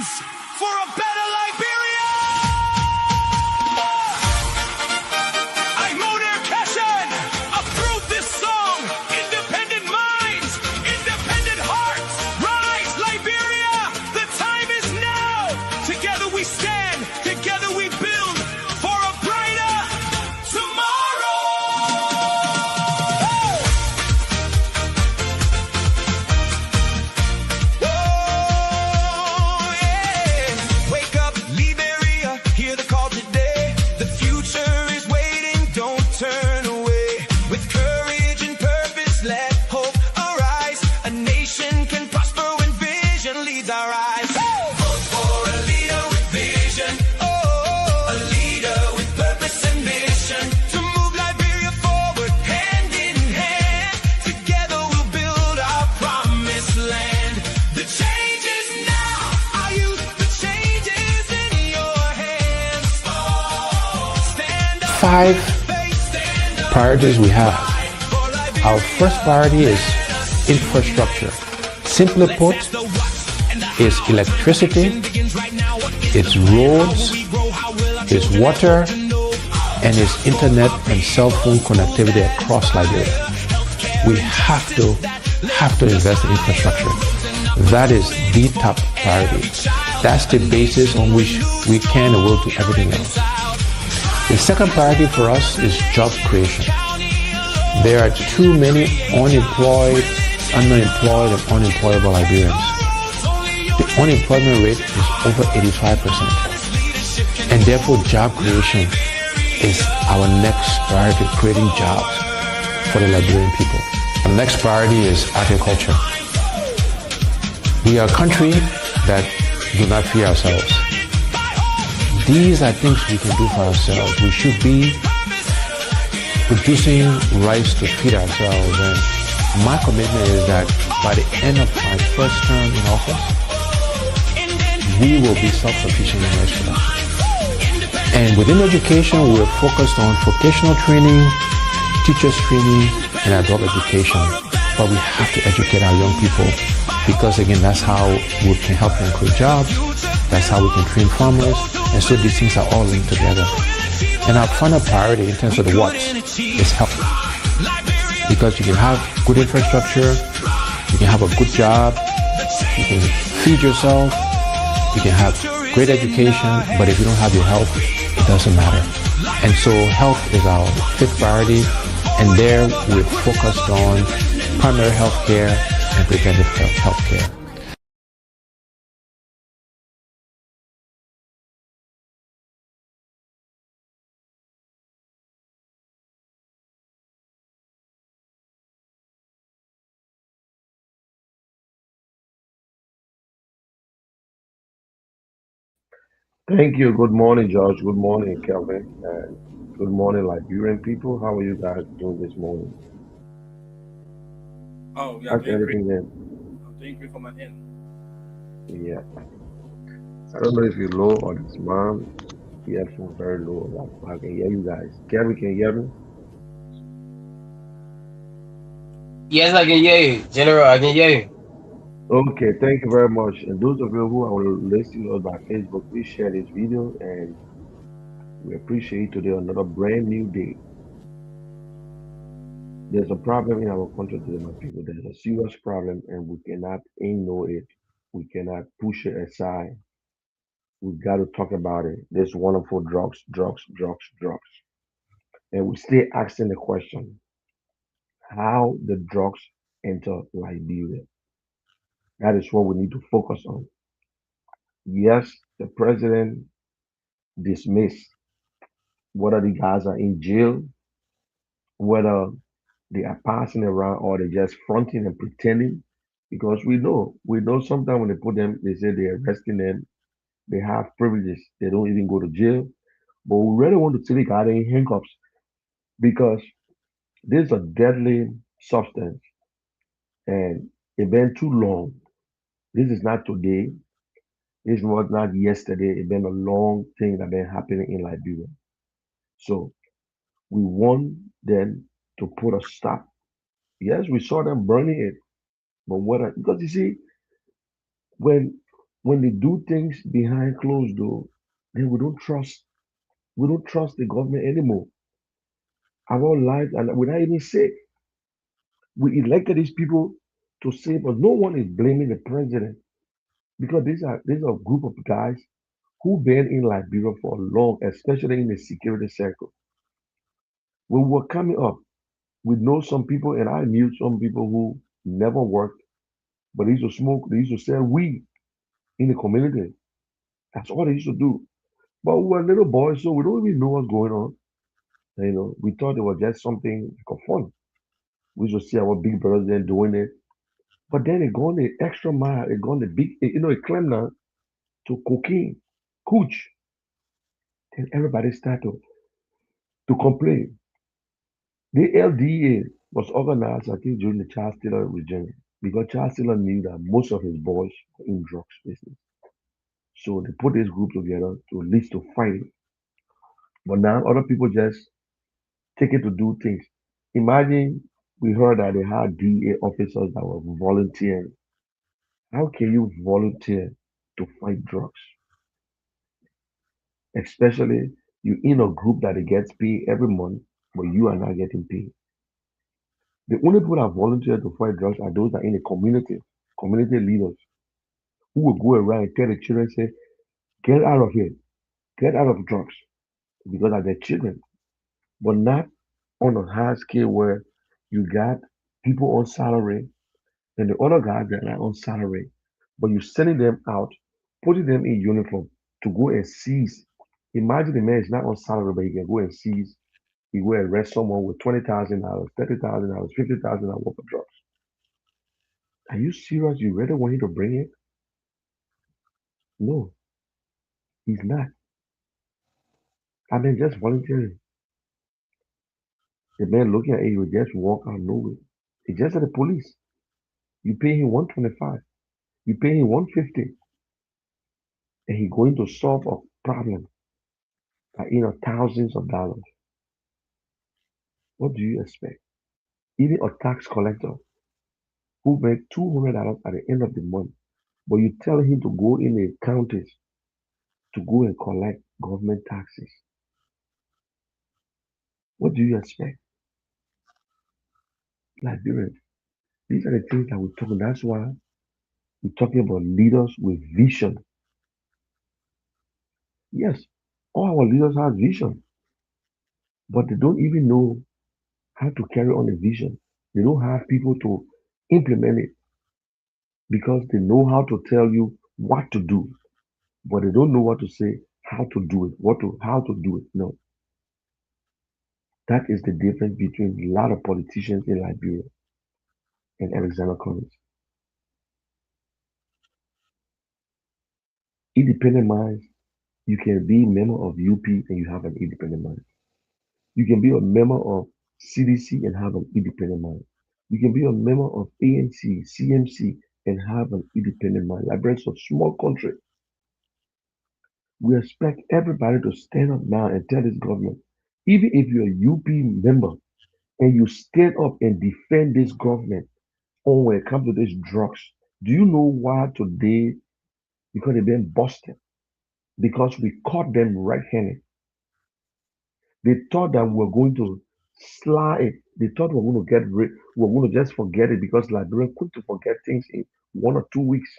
minds for a better Liberia! Approve this song! Independent minds, independent hearts, rise Liberia! The time is now! Together we stand, together we build for a brighter tomorrow! Oh, yeah. Wake up, Liberia, hear the call today. The future is waiting, don't turn away. With courage and purpose, let hope arise. A nation can prosper when vision leads our eyes. Vote for a leader with vision. Oh, a leader with purpose and mission. To move Liberia forward, hand in hand. Together we'll build our promised land. The change is now. Our youth, the change is in your hands. Oh, stand up. 5 priorities we have. Our first priority is infrastructure. Simply put, it's electricity, it's roads, it's water, and it's internet and cell phone connectivity across Liberia. We have to invest in infrastructure. That is the top priority. That's the basis on which we can and will do everything else. The second priority for us is job creation. There are too many unemployed, underemployed, and unemployable Liberians. The unemployment rate is over 85%. And therefore, job creation is our next priority, creating jobs for the Liberian people. The next priority is agriculture. We are a country that do not feed ourselves. These are things we can do for ourselves. We should be producing rice to feed ourselves. And my commitment is that by the end of my first term in office, we will be self-sufficient in rice production. And within education, we're focused on vocational training, teachers training, and adult education. But we have to educate our young people because, again, that's how we can help them create jobs. That's how we can train farmers. And so these things are all linked together. And our final priority in terms of the what is health. Because you can have good infrastructure, you can have a good job, you can feed yourself, you can have great education, but if you don't have your health, it doesn't matter. And so health is our fifth priority, and there we're focused on primary health care and preventive health care. Thank you. Good morning, George. Good morning, Kelvin. And good morning, Liberian people. How are you guys doing this morning? Oh, yeah, How's doing great. everything then? I'm doing great for my end. Yeah. I don't know if you're low or it's mom. The headphones very low. I can hear you guys. Kelvin, can you hear me? Yes, I can hear you, General. I can hear you. Okay, thank you very much. And those of you who are listening to us by Facebook, please share this video and we appreciate today another brand new day. There's a problem in our country today, my people. There's a serious problem and we cannot ignore it. We cannot push it aside. We got to talk about it. This wonderful drugs, drugs, drugs, drugs. And we stay asking the question, how the drugs enter Liberia? That is what we need to focus on. Yes, the president dismissed whether the guys are in jail, whether they are passing around or they're just fronting and pretending. Because we know sometimes when they put them, they say they're arresting them, they have privileges, they don't even go to jail. But we really want to see the guy in handcuffs because this is a deadly substance and it been too long. This is not today. This was not yesterday. It's been a long thing that been happening in Liberia. So we want them to put a stop. Yes, we saw them burning it, but what? Because you see, when When they do things behind closed door, then we don't trust the government anymore. Our lives, and we're not even sick. We elected these people to save us. No one is blaming the president because these are a group of guys who been in Liberia for long, especially in the security circle. When we were coming up, we know some people, and I knew some people who never worked, but they used to smoke, they used to sell weed in the community. That's all they used to do. But we were little boys, so we don't even know what's going on. We thought it was just something like a fun. We used to see our big brothers then doing it. But then it gone the extra mile, it gone the big, it climbed now to cocaine, cooch. Then everybody started to complain. The LDA was organized, I think, during the child stealer regime because child stealer knew that most of his boys were in drugs business. So they put this group together to at least to fight it. But now other people just take it to do things. Imagine we heard that they had DA officers that were volunteering. How can you volunteer to fight drugs? Especially you in a group that it gets paid every month, but you are not getting paid. The only people that volunteer to fight drugs are those that are in the community leaders who will go around and tell the children, say, get out of here, get out of drugs, because of their children. But not on a high scale where you got people on salary and the other guys that are on salary, but you're sending them out, putting them in uniform to go and seize. Imagine the man is not on salary, but he can go and seize. He will arrest someone with $20,000, $30,000, $50,000 worth of drugs. Are you serious? You really want him to bring it? No, he's not. I mean, just volunteering. The man looking at it, he will just walk out of nowhere. It's just at the police. You pay him 125, you pay him 150, and he going to solve a problem by thousands of dollars. What do you expect? Even a tax collector who make $200 at the end of the month, but you tell him to go in the counties to go and collect government taxes. What do you expect? Liberians. These are the things that we're talking. That's why we're talking about leaders with vision. Yes, all our leaders have vision, but they don't even know how to carry on the vision. They don't have people to implement it because they know how to tell you what to do, but they don't know what to say, how to do it, how to do it. No, that is the difference between a lot of politicians in Liberia and Alexander Collins. Independent minds, you can be a member of UP and you have an independent mind. You can be a member of CDC and have an independent mind. You can be a member of ANC, CMC, and have an independent mind. Liberia is a small country. We expect everybody to stand up now and tell this government, even if you're a UP member and you stand up and defend this government on when it comes to these drugs, do you know why today? Because they've been busted. Because we caught them red-handed. They thought that we were going to slide it. They thought we were going to get rid, we were going to just forget it because Liberians quick to forget things in 1 or 2 weeks.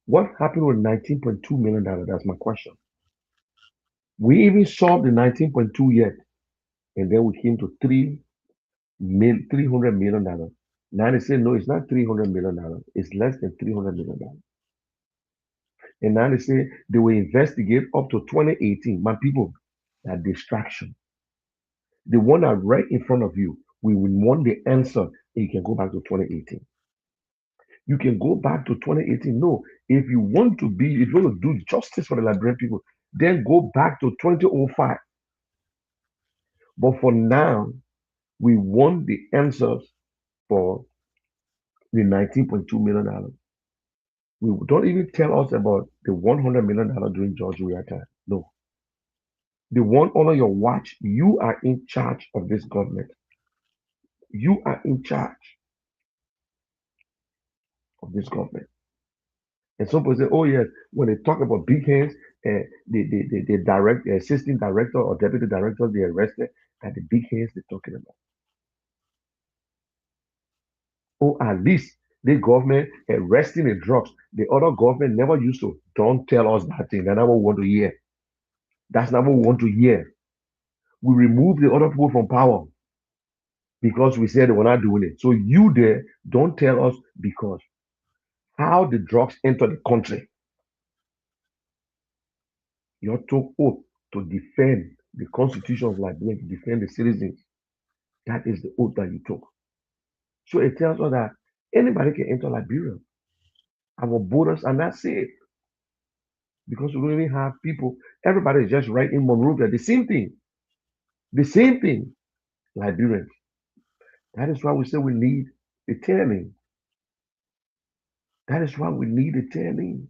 What happened with $19.2 million? That's my question. We even solved the 19.2 yet, and then we came to 300 million dollars. Now they say no, it's not $300 million. It's less than $300 million. And now they say they will investigate up to 2018. My people, that distraction. The one that right in front of you, we will want the answer, and you can go back to 2018. You can go back to 2018. No, if you want to be, if you want to do justice for the Liberian people, then go back to 2005. But for now, we want the answers for the $19.2 million. We don't even tell us about the $100 million during George Weah time. No. The one under your watch, you are in charge of this government. You are in charge of this government. And some people say, oh yes, when they talk about big hands, the assistant director or deputy director they arrested, that the big hands they're talking about. Or at least the government arresting the drugs. The other government never used to. Don't tell us that thing. That's not what we want to hear. That's not what we want to hear. We remove the other people from power because we said we're not doing it. So you there, don't tell us because how the drugs enter the country. You took oath to defend the constitution of Liberia, to defend the citizens. That is the oath that you took. So it tells us that anybody can enter Liberia. Our borders are not safe because we don't even have people. Everybody is just right in Monrovia. The same thing. The same thing. Liberians. That is why we say we need a turning. That is why we need a turning.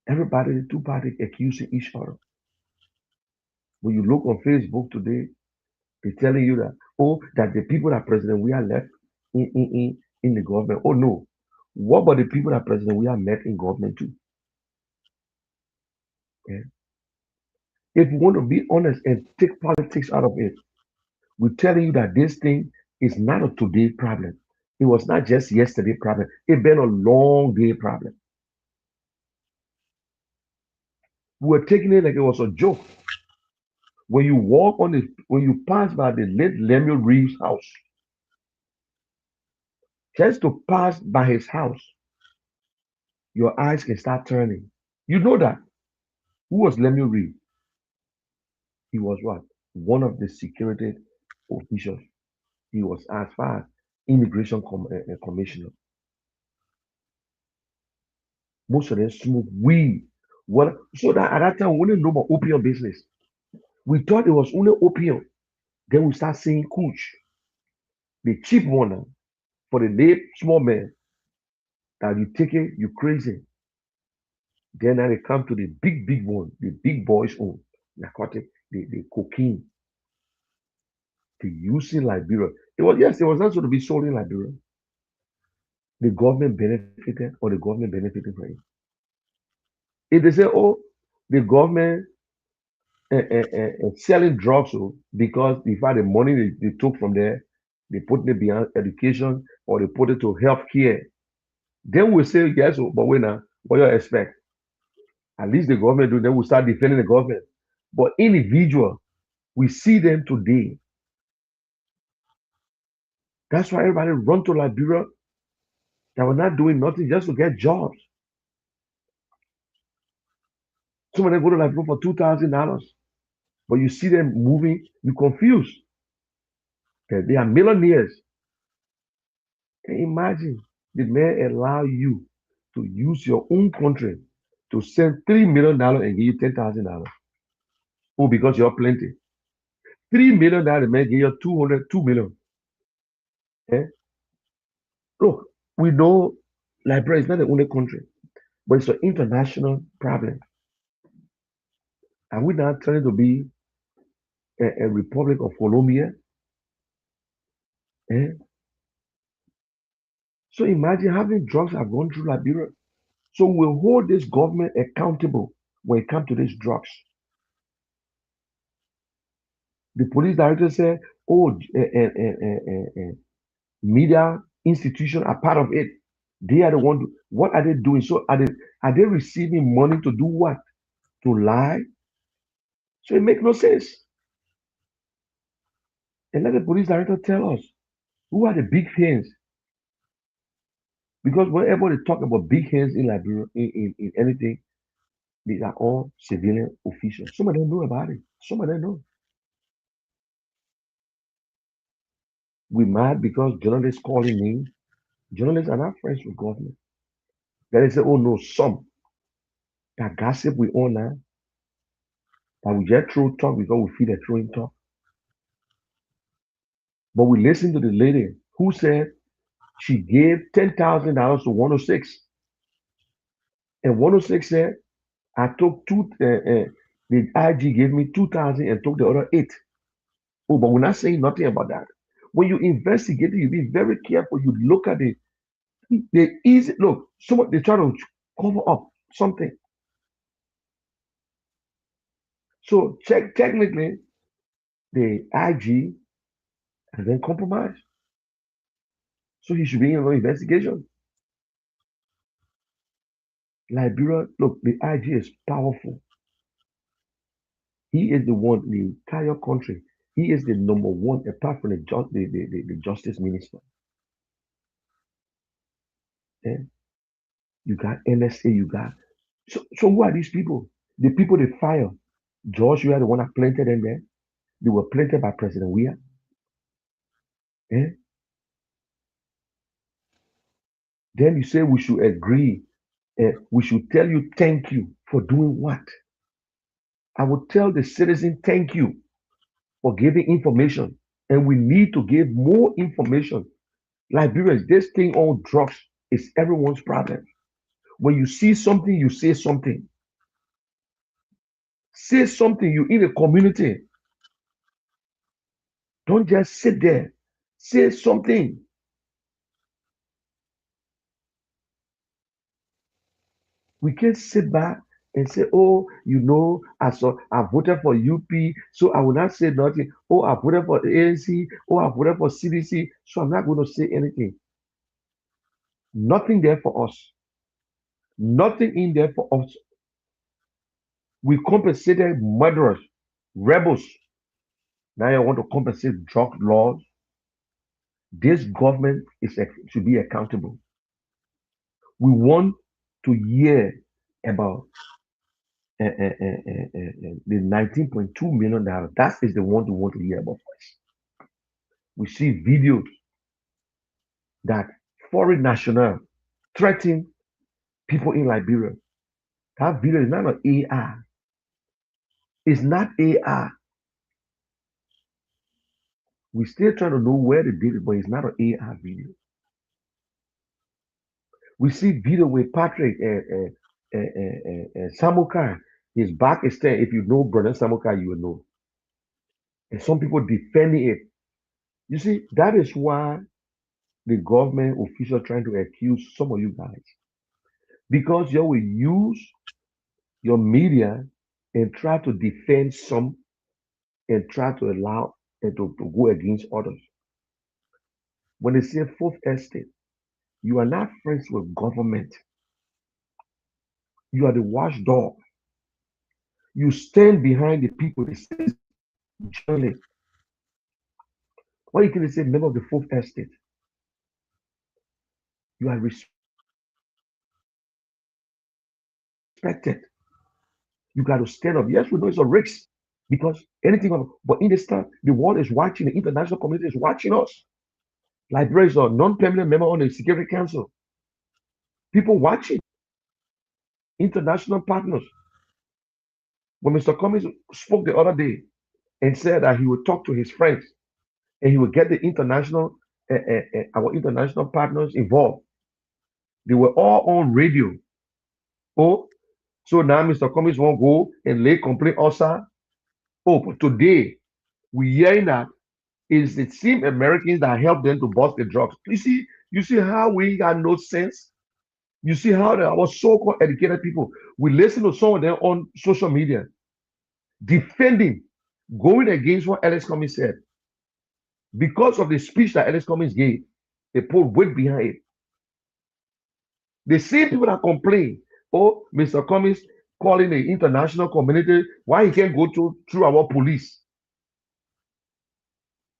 Everybody, the two parties accusing each other. When you look on Facebook today, they're telling you that, oh, that the people that are president, we are left in the government. Oh, no. What about the people that are president, we are met in government too? Yeah. If we want to be honest and take politics out of it, we're telling you that this thing is not a today problem. It was not just yesterday problem. It's been a long day problem. We were taking it like it was a joke. When you walk on the, when you pass by the late Lemuel Reeves' house, just to pass by his house, your eyes can start turning. You know that. Who was Lemuel Reeves? He was what? One of the security officials. He was as far as commissioner. Most of them smoke weed. Well, so that at that time we didn't know about opium business. We thought it was only opium. Then we start seeing kuch, the cheap one for the late small man that you take it, you crazy. Then now they come to the big one, the big boys own narcotic, the cocaine. The use in Liberia. It was yes, it was not going to be sold in Liberia. The government benefited or the government benefited from it. If they say, oh, the government selling drugs because in fact the money they took from there, they put it beyond education or they put it to health care. Then we say yes, but wait now, what you expect? At least the government do, then we start defending the government. But individual, we see them today. That's why everybody run to Liberia that were not doing nothing just to get jobs. Some of them go to Liberia for $2,000. But you see them moving, you confused. They are millionaires. Can you imagine the man allow you to use your own country to send $3 million and give you $10,000? Oh, because you're plenty. $3 million man give you 2 million. Eh? Look, we know Liberia is not the only country, but it's an international problem. Are we not trying to be a Republic of Colombia? Eh? So imagine having drugs have gone through Liberia. So we'll hold this government accountable when it comes to these drugs. The police director said, oh, media institution are part of it. They are the one. What are they doing? So are they receiving money to do what? To lie? So it makes no sense. And let the police director tell us who are the big hands. Because whenever they talk about big hands in Liberia, in anything, these are all civilian officials. Some of them know about it. Some of them know. We mad because journalists calling me. Journalists are not friends with government. Then they say, oh no, some that gossip we own now, that we just throw talk because we feel they're throwing talk. But we listen to the lady who said she gave $10,000 to 106. And 106 said, I took the IG gave me 2,000 and took the other 8. Oh, but we're not saying nothing about that. When you investigate it, you be very careful. You look at it. They easy look. Someone they try to cover up something. So technically the IG and then compromise. So he should be in an investigation. Liberia, look, the IG is powerful. He is the one in the entire country. He is the number one, apart from the justice minister. Eh? You got NSA, you got. So who are these people? The people they fire. George, you are the one that planted them there. They were planted by President Weah. Eh? Then you say we should agree. We should tell you thank you for doing what? I will tell the citizen thank you for giving information. And we need to give more information. Liberians, this thing on drugs is everyone's problem. When you see something, you say something. Say something. You in a community. Don't just sit there. Say something. We can't sit back and say, oh, I voted for UP, so I will not say nothing. Oh, I voted for ANC. Oh, I voted for CDC, so I'm not going to say anything. Nothing there for us. Nothing in there for us. We compensated murderers, rebels. Now you want to compensate drug laws. This government should be accountable. We want to hear about the $19.2 million. That is the one we want to hear about first. We see videos that foreign national threaten people in Liberia. That video is not an AR. It's not AR. We still trying to know where they did it, but it's not an AR video. We see video with Patrick Samukai. His back is there. If you know Brother Samukai, you will know. And some people defending it. You see, that is why the government official trying to accuse some of you guys. Because you will use your media and try to defend some and try to allow and to go against others. When they say fourth estate, you are not friends with government. You are the watchdog. You stand behind the people, the citizens, journalists. Why you can say member of the fourth estate? You are respected. You got to stand up. Yes, we know it's a risk because anything, but in this time, the world is watching, the international community is watching us. Liberia is a non-permanent member on the Security Council. People watching, international partners. When Mr. Cummings spoke the other day and said that he would talk to his friends and he would get the our international partners involved. They were all on radio. Oh, so now Mr. Cummings won't go and lay complaint also. Oh, but today we hearing that it's the same Americans that helped them to bust the drugs. You see how we got no sense. You see how our so-called educated people, we listen to some of them on social media, defending, going against what Alex Cummings said. Because of the speech that Alex Cummings gave, they put weight behind it. The same people that complain, oh, Mr. Cummings calling the international community, why he can't go through our police?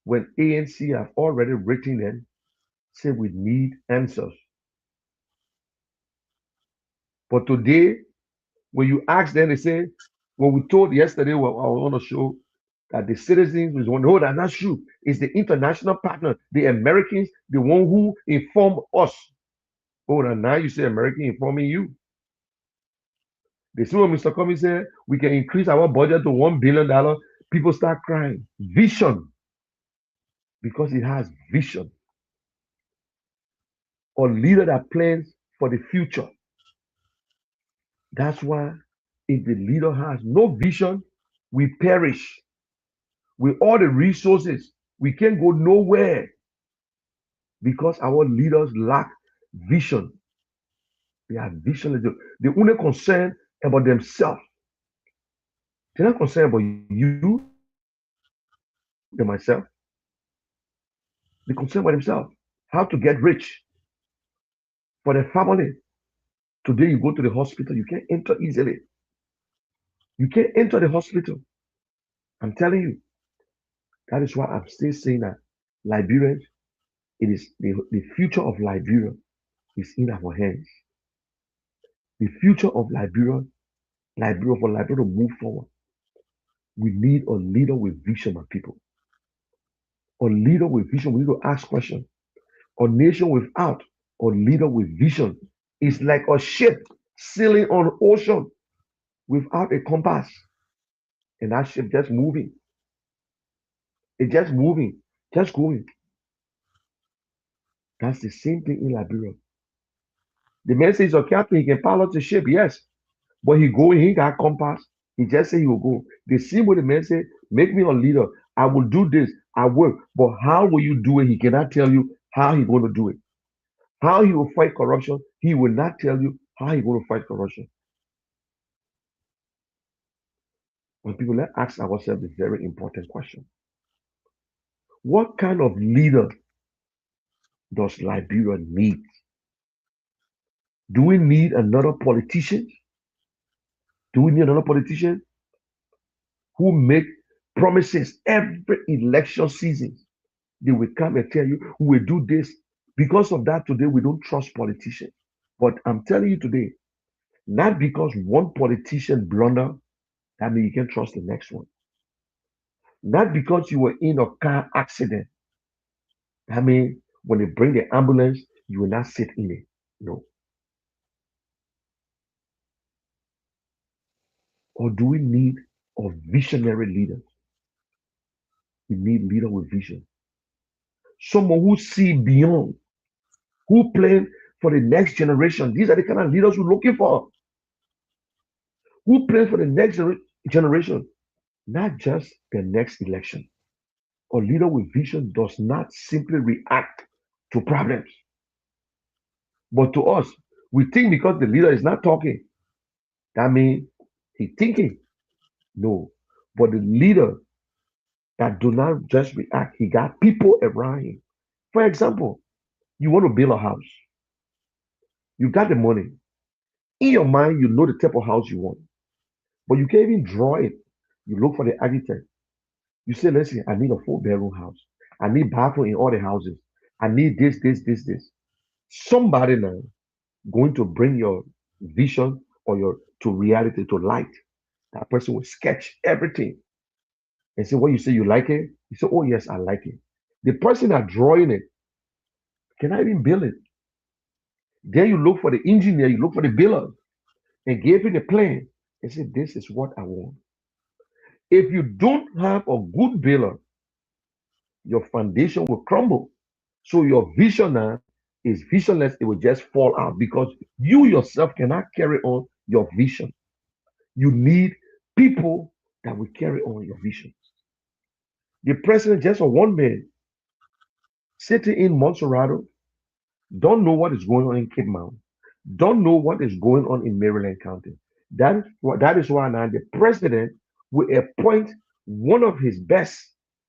When ANC have already written them, say we need answers. But today, when you ask them, they say, when we told yesterday, I was on the show, that the citizens was one, no, that's not true. It's the international partner, the Americans, the one who informed us. Oh, now you say American informing you. They see what Mr. Cummings said, we can increase our budget to $1 billion. People start crying. Vision. Because it has vision. A leader that plans for the future. That's why if the leader has no vision, we perish. With all the resources, we can't go nowhere. because our leaders lack vision. They are visionless. They only concerned about themselves. They're not concerned about you and myself. They're concerned about themselves. How to get rich for their family. Today you go to the hospital, you can't enter easily. You can't enter the hospital. I'm telling you. That is why I'm still saying that Liberians, it is the future of Liberia is in our hands. The future of for Liberia to move forward. We need a leader with vision, my people. A leader with vision. We need to ask questions. A nation without a leader with vision is like a ship sailing on ocean without a compass. And that ship just moving. It's just moving, just going. That's the same thing in Liberia. The man says a captain, he can pilot the ship, yes. But he go, he ain't got compass. He just say he will go. The same way the man say, make me a leader. I will do this. I will. But how will you do it? He cannot tell you how he going to do it. How he will fight corruption, he will not tell you how he going to fight corruption. When people let ask ourselves the very important question. What kind of leader does Liberia need? Do we need another politician? Do we need another politician who make promises every election season? They will come and tell you, we will do this. Because of that, today we don't trust politicians. But I'm telling you today, not because one politician blunder, that means you can trust the next one. Not because you were in a car accident, that means when they bring the ambulance, you will not sit in it. No. Or do we need a visionary leader? We need leader with vision. Someone who see beyond, who plan for the next generation. These are the kind of leaders we're looking for. Who plan for the next generation, not just the next election. A leader with vision does not simply react to problems. But to us, we think because the leader is not talking, that means he's thinking. No. But the leader that do not just react, he got people around him. For example, you want to build a house. You got the money. In your mind, you know the type of house you want. But you can't even draw it. You look for the architect. You say, listen, I need a 4-bedroom house. I need bathroom in all the houses. I need this. Somebody now going to bring your vision or your to reality, to light. That person will sketch everything and say, what you say, you like it? You say, oh yes, I like it. The person that drawing it cannot even build it. Then you look for the engineer, you look for the builder, and give him the plan and say, this is what I want. If you don't have a good builder, your foundation will crumble. So your vision now is visionless, it will just fall out because you yourself cannot carry on your vision. You need people that will carry on your vision. The president, just a one man sitting in Montserrat, don't know what is going on in Cape Mount, don't know what is going on in Maryland County. That is why now the president will appoint one of his best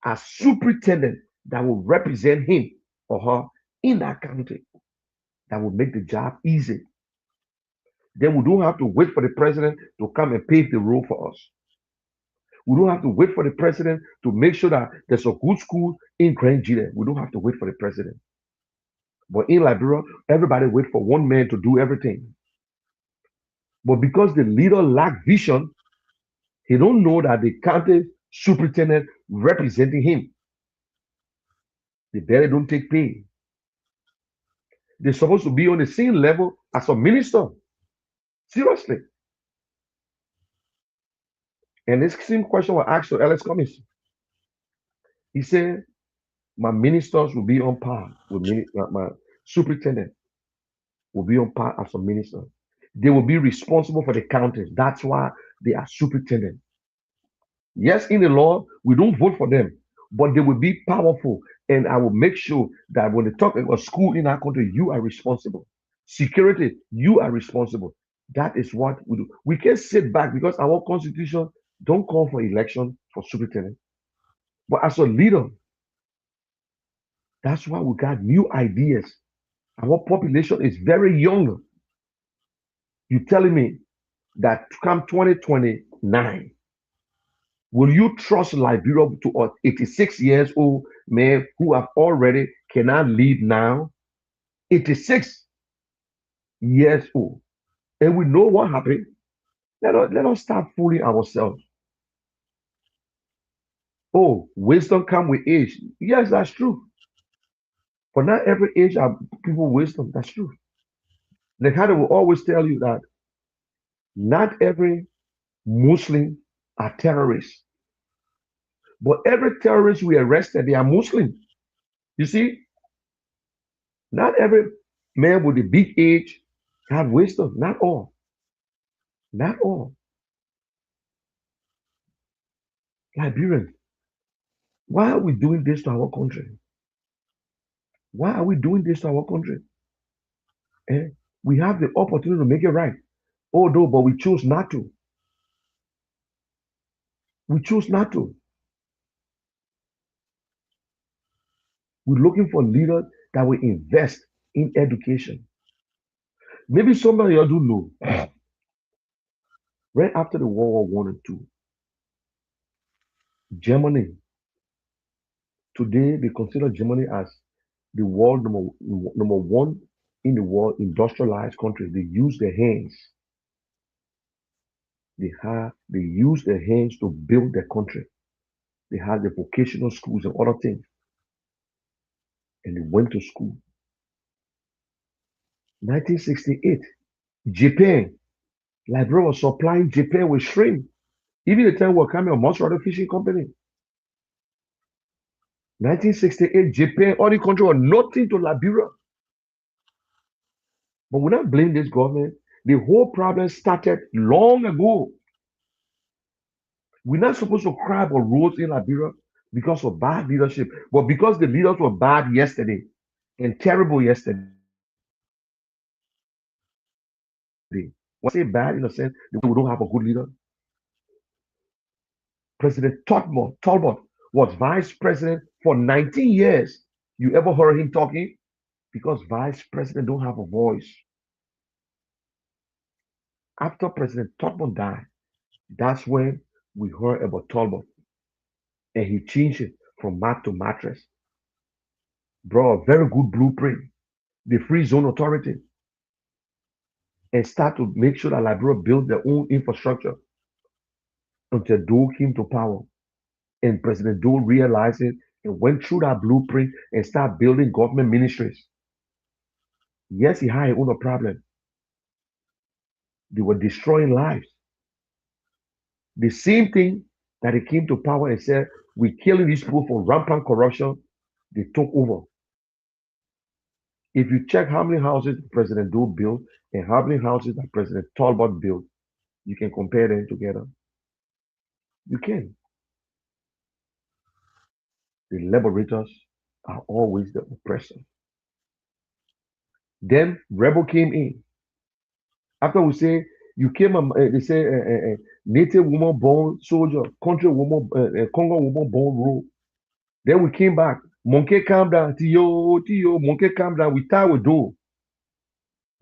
as superintendent that will represent him or her in that county. That will make the job easy. Then we don't have to wait for the president to come and pave the road for us. We don't have to wait for the president to make sure that there's a good school in Grand Gila. We don't have to wait for the president. But in Liberia, everybody wait for one man to do everything. But because the leader lack vision, he don't know that the county superintendent representing him, they barely don't take pay. They're supposed to be on the same level as a minister. Seriously. And this same question was asked to Alex Cummings. He said, my ministers will be on par with my superintendent will be on par as a minister. They will be responsible for the counties. That's why they are superintendent. Yes, in the law, we don't vote for them, but they will be powerful. And I will make sure that when they talk about school in our country, you are responsible. Security, you are responsible. That is what we do. We can't sit back because our constitution don't call for election for superintendent. But as a leader, that's why we got new ideas. Our population is very young. You telling me that come 2029, will you trust Liberia to an 86 years old man who have already cannot lead now? 86 years old. And we know what happened. Let us stop fooling ourselves. Oh, wisdom come with age. Yes, that's true. But not every age are people wisdom. That's true. The kind will always tell you that not every Muslim are terrorists. But every terrorist we arrested, they are Muslim. You see, not every man with a big age have wisdom. Not all. Not all. Liberians, why are we doing this to our country? Why are we doing this to our country? Eh? We have the opportunity to make it right. Oh no, but we choose not to. We choose not to. We're looking for leaders that will invest in education. Maybe somebody of you do know, right after the World War I and II, Germany, today they consider Germany as the world number one in the world industrialized country. They use their hands. They use their hands to build their country. They had the vocational schools and other things, and they went to school. 1968, Japan, Liberia was supplying Japan with shrimp. Even the time we were coming a Montreal fishing company. 1968, Japan, all the country was nothing to Liberia. But we not blame this government. The whole problem started long ago. We're not supposed to cry about roads in Liberia because of bad leadership, but because the leaders were bad yesterday and terrible yesterday. When I say bad in a sense, we don't have a good leader. President Talbot was vice president for 19 years. You ever heard him talking? Because vice president don't have a voice. After President Talbot died, that's when we heard about Talbot, and he changed it from mat to mattress. Brought a very good blueprint, the free zone authority, and start to make sure that Liberia build their own infrastructure until Doe came to power. And President Doe realized it and went through that blueprint and start building government ministries. Yes, he had his own problem. They were destroying lives. The same thing that he came to power and said, we're killing these people for rampant corruption, they took over. If you check how many houses President Doe built and how many houses that President Talbot built, you can compare them together. You can. The liberators are always the oppressor. Then rebel came in. After we say you came, they say native woman born soldier, country woman, Congo woman born rule. Then we came back. Monkey calm down, Tio, monkey calm down. We tie with do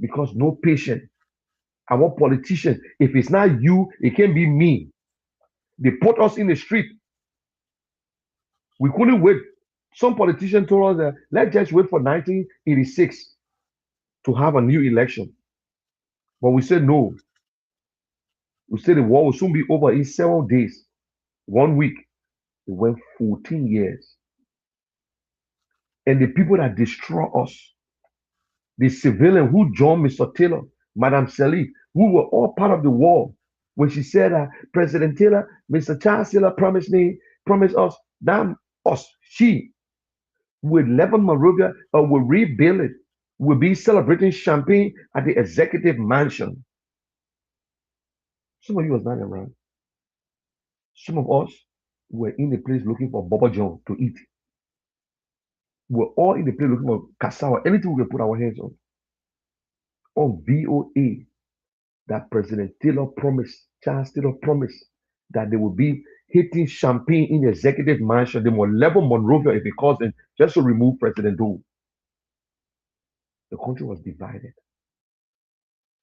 because no patient. Our politicians, if it's not you, it can be me. They put us in the street. We couldn't wait. Some politician told us that let's just wait for 1986 to have a new election. But we said no. We said the war will soon be over in 7 days, 1 week. It went 14 years. And the people that destroy us, the civilian who joined Mr. Taylor, Madam Sally, who were all part of the war. When she said President Taylor, Mr. Charles Taylor promised us that she with Lebanon Monrovia will rebuild it. We'll be celebrating champagne at the executive mansion. Some of you was not around. Some of us were in the place looking for Baba John to eat. We're all in the place looking for cassava, anything we can put our hands on VOA, that President Taylor promised, Charles Taylor promised that they will be hitting champagne in the executive mansion. They will level Monrovia if it calls them just to remove President Doe. The country was divided.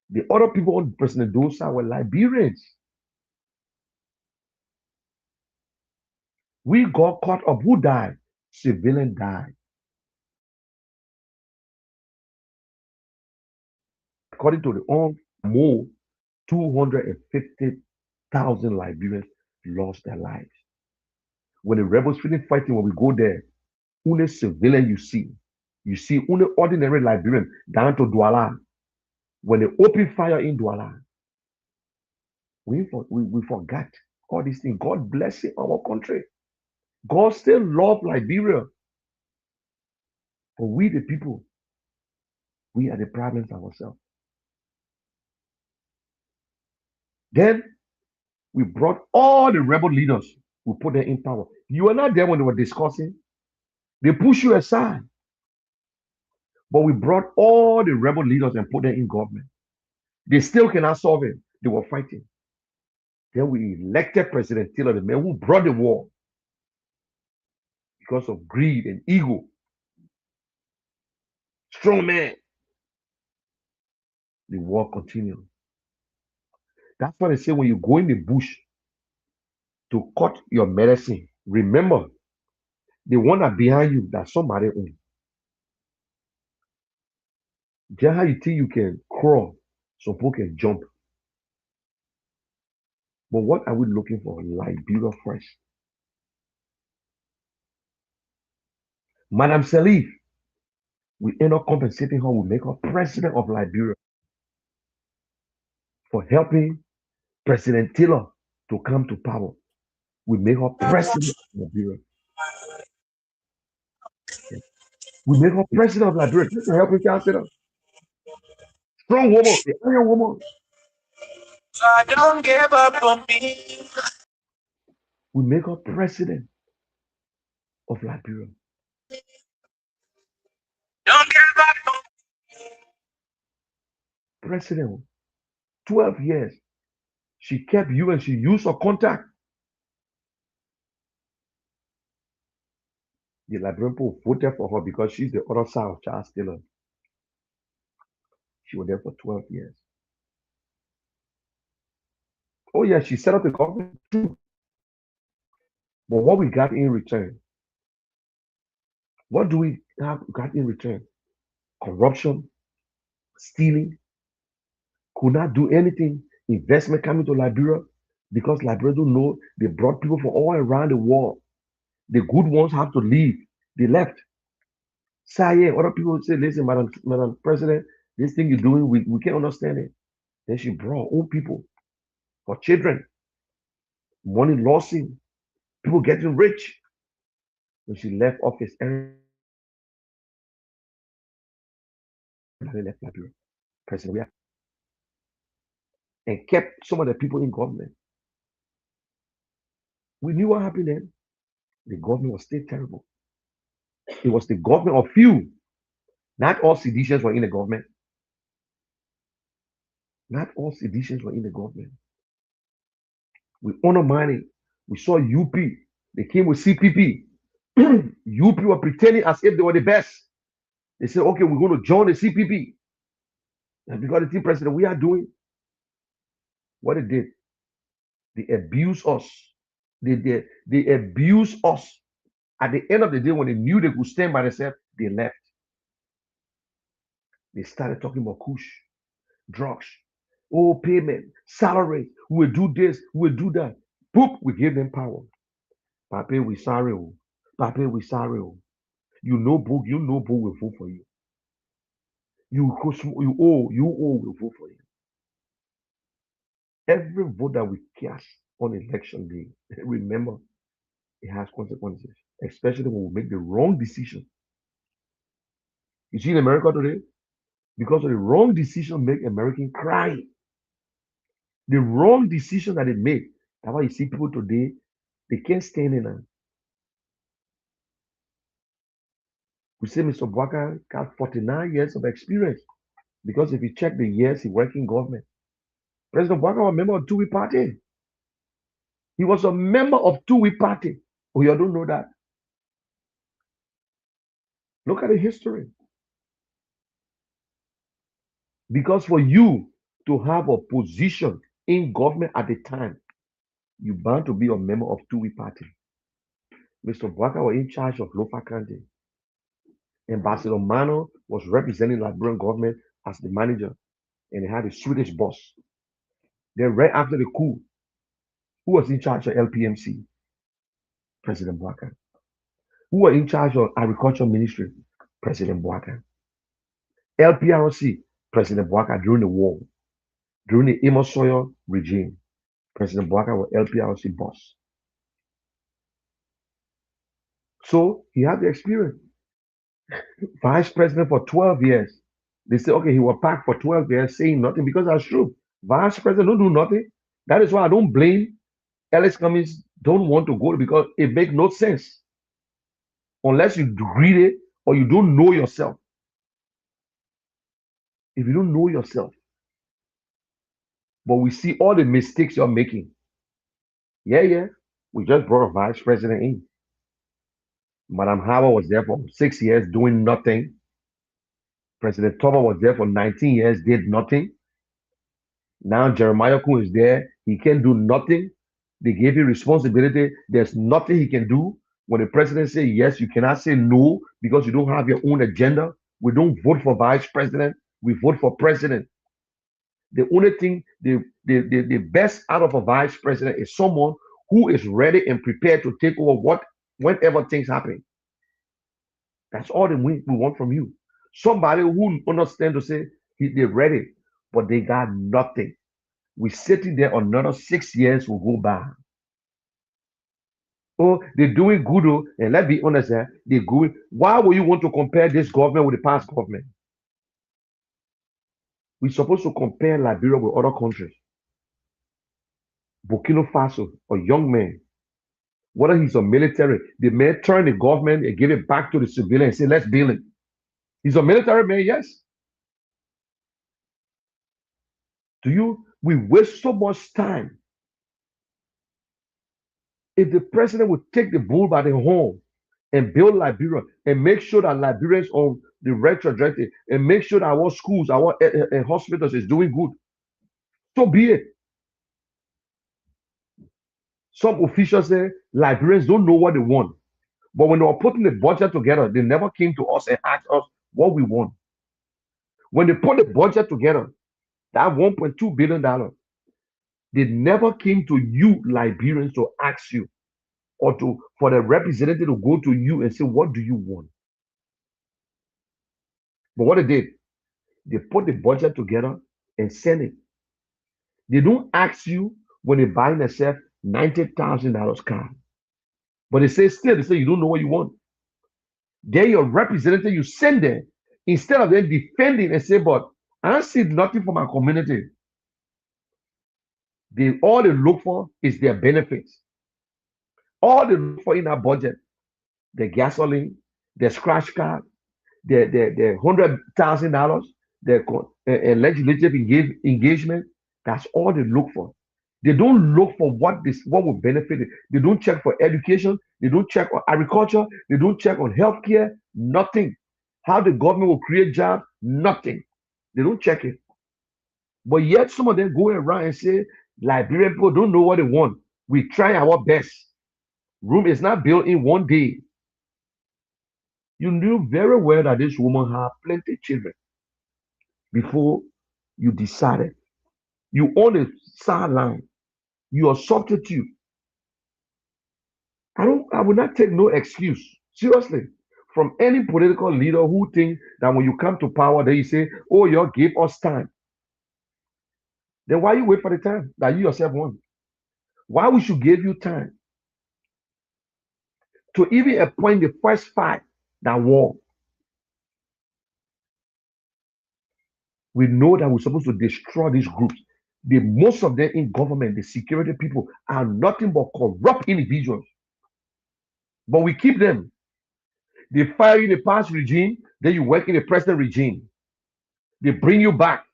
The other people on President Doe's side were Liberians. We got caught up. Who died? Civilian died. According to the own more, 250,000 Liberians lost their lives. When the rebels finish fighting, when we go there, only civilian you see only ordinary Liberian down to Douala. When they open fire in Douala, we forgot all these things. God blessing our country. God still love Liberia. But we the people, we are the problems ourselves. Then we brought all the rebel leaders. We put them in power. You were not there when they were discussing. They push you aside. But we brought all the rebel leaders and put them in government. They still cannot solve it. They were fighting. Then we elected President Taylor, the man who brought the war, because of greed and ego. Strong man. The war continued. That's why they say when you go in the bush to cut your medicine, remember the one that behind you that somebody own. Just how you think you can crawl, some people can jump. But what are we looking for? Liberia first. Madam Salif, we end up compensating her. We make her president of Liberia for helping President Taylor to come to power. We make her president of Liberia. We make her president of Liberia. This is helping Chancellor. Strong woman, the iron woman. So I don't give up on me. We make her president of Liberia. Don't give up on President, 12 years. She kept you and she used her contact. The Liberian people voted for her because she's the other side of Charles Taylor. She was there for 12 years. Oh, yeah, she set up the government too. But what we got in return? What do we have got in return? Corruption, stealing, could not do anything. Investment coming to Liberia because Liberia don't know they brought people from all around the world. The good ones have to leave. They left. Say, other people say, listen, Madam President, this thing you're doing, we can't understand it. Then she brought old people for children, money losing, people getting rich. When she left office, everybody left Liberia. President, and kept some of the people in government. We knew what happened then. The government was still terrible. It was the government of few. Not all seditious were in the government. Not all seditious were in the government. We honor money. We saw UP. They came with CPP. UP were pretending as if they were the best. They said, okay, we're going to join the CPP. And because the team president, we are doing what they did. They abused us. They abused us. At the end of the day, when they knew they could stand by themselves, they left. They started talking about kush, drugs, oh, payment, salary. We will do this, we will do that. Boop, we give them power. Pape, we sorry. Pape, we sorry. You know, book, will vote for you. You will vote for you. Every vote that we cast on election day, remember, it has consequences, especially when we make the wrong decision. You see in America today, because of the wrong decision, make American cry. The wrong decision that they make. That's why you see people today, they can't stand in. We say Mr. Bwaka got 49 years of experience because if you check the years he worked in government, President Bwaka was a member of Two-Way Party. He was a member of Two-Way Party. Oh, you don't know that. Look at the history. Because for you to have a position in government at the time, you bound to be a member of Two-Way Party. Mr. Bwaka was in charge of Lofa County. Ambassador Mano was representing Liberian government as the manager, and he had a Swedish boss. Then right after the coup, who was in charge of LPMC? President Bwaka. Who was in charge of Agriculture Ministry? President Bwaka. LPRC, President Bwaka during the war, during the Amos Sawyer regime. President Bwaka was LPRC boss. So he had the experience. Vice president for 12 years. They say, okay, he was packed for 12 years saying nothing because that's true. Vice president don't do nothing. That is why I don't blame Alex Cummings don't want to go because it makes no sense unless you read it or you don't know yourself. If you don't know yourself, but we see all the mistakes you're making. Yeah, we just brought a vice president in. Madam Howard was there for 6 years doing nothing. President Toba was there for 19 years, did nothing. Now Jeremiah Kun is there. He can do nothing. They gave him responsibility. There's nothing he can do. When the president says yes, you cannot say no because you don't have your own agenda. We don't vote for vice president. We vote for president. The only thing, the best out of a vice president is someone who is ready and prepared to take over whenever things happen. That's all that we want from you. Somebody who understands to say they're ready, but they got nothing. We're sitting there another 6 years will go by. Oh, they're doing good, oh, and let's be honest, they're going. Why would you want to compare this government with the past government? We're supposed to compare Liberia with other countries. Burkina Faso, a young man, whether he's a military, the man turn the government and give it back to the civilian and say, let's build it. He's a military man, yes. We waste so much time. If the president would take the bull by the horn and build Liberia and make sure that Liberians on the right trajectory and make sure that our schools, our hospitals is doing good, so be it. Some officials say Liberians don't know what they want. But when they were putting the budget together, they never came to us and asked us what we want. When they put the budget together, that $1.2 billion, they never came to you, Liberians, to ask you or for the representative to go to you and say, what do you want? But what they did, they put the budget together and send it. They don't ask you when they buy themselves $90,000 car. But they say you don't know what you want. They're your representative, you send them instead of them defending and say, but I don't see nothing for my community. All they look for is their benefits. All they look for in our budget, the gasoline, the scratch card, the $100,000, the legislative engagement. That's all they look for. They don't look for what will benefit it. They don't check for education. They don't check on agriculture. They don't check on healthcare. Nothing. How the government will create jobs. Nothing. They don't check it. But yet some of them go around and say, Liberian people don't know what they want. We try our best. Rome is not built in one day. You knew very well that this woman had plenty of children before you decided. You own a sideline. You are substitute. I will not take no excuse. Seriously. From any political leader who think that when you come to power, they say, oh, you give us time. Then why you wait for the time that you yourself want? Why we should give you time? To even appoint the first five that won. We know that we're supposed to destroy these groups. Most of them in government, the security people, are nothing but corrupt individuals. But we keep them. They fire you in the past regime, then you work in the present regime. They bring you back.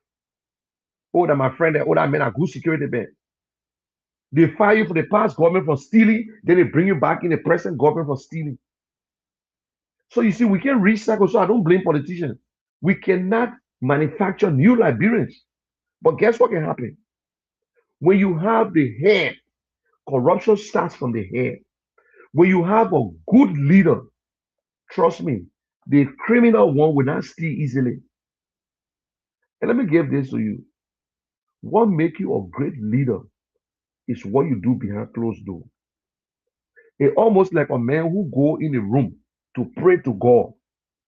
Oh, that my friend, oh, that man, a good security man. They fire you for the past government for stealing, then they bring you back in the present government for stealing. So you see, we can recycle. So I don't blame politicians. We cannot manufacture new Liberians. But guess what can happen? When you have the head, corruption starts from the head. When you have a good leader, trust me, the criminal one will not steal easily. And let me give this to you. What makes you a great leader is what you do behind closed door. It's almost like a man who go in a room to pray to God.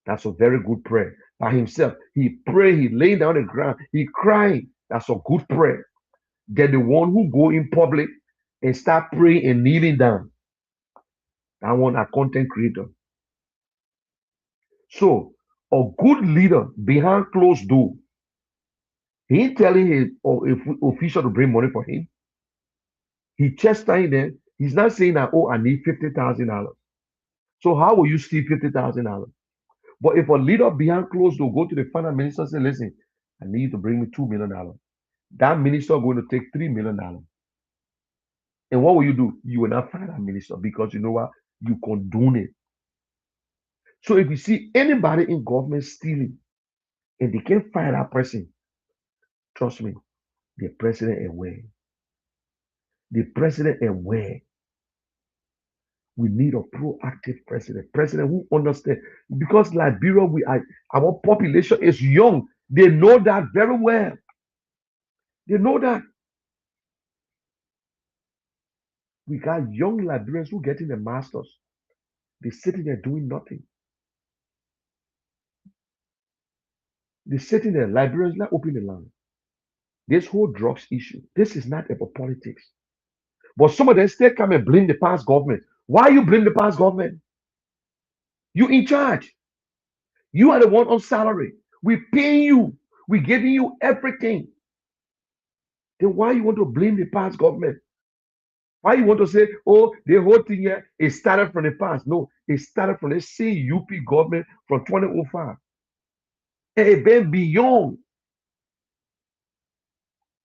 That's a very good prayer. By himself, he pray, he lay down on the ground, he crying. That's a good prayer. Then the one who go in public and start praying and kneeling down. That one a content creator. So a good leader behind closed door, he ain't telling his official to bring money for him. He chastising them. He's not saying that, oh, I need $50,000. So how will you steal $50,000? But if a leader behind closed door go to the finance minister and say, listen, I need you to bring me $2 million. That minister going to take $3 million. And what will you do? You will not fire that minister because you know what? You condone it. So if you see anybody in government stealing and they can't fire that person, trust me, the president aware. The president aware. We need a proactive president who understands. Because Liberia, our population is young. They know that very well. They know that. We got young Liberians who getting the masters. They're sitting there doing nothing. They're sitting there. Liberians not open the land. This whole drugs issue, this is not about politics. But some of them still come and blame the past government. Why you blame the past government? You in charge. You are the one on salary. We paying you. We giving you everything. Then why you want to blame the past government? Why you want to say, oh, the whole thing here, it started from the past? No, it started from the CUP government from 2005. And it went beyond.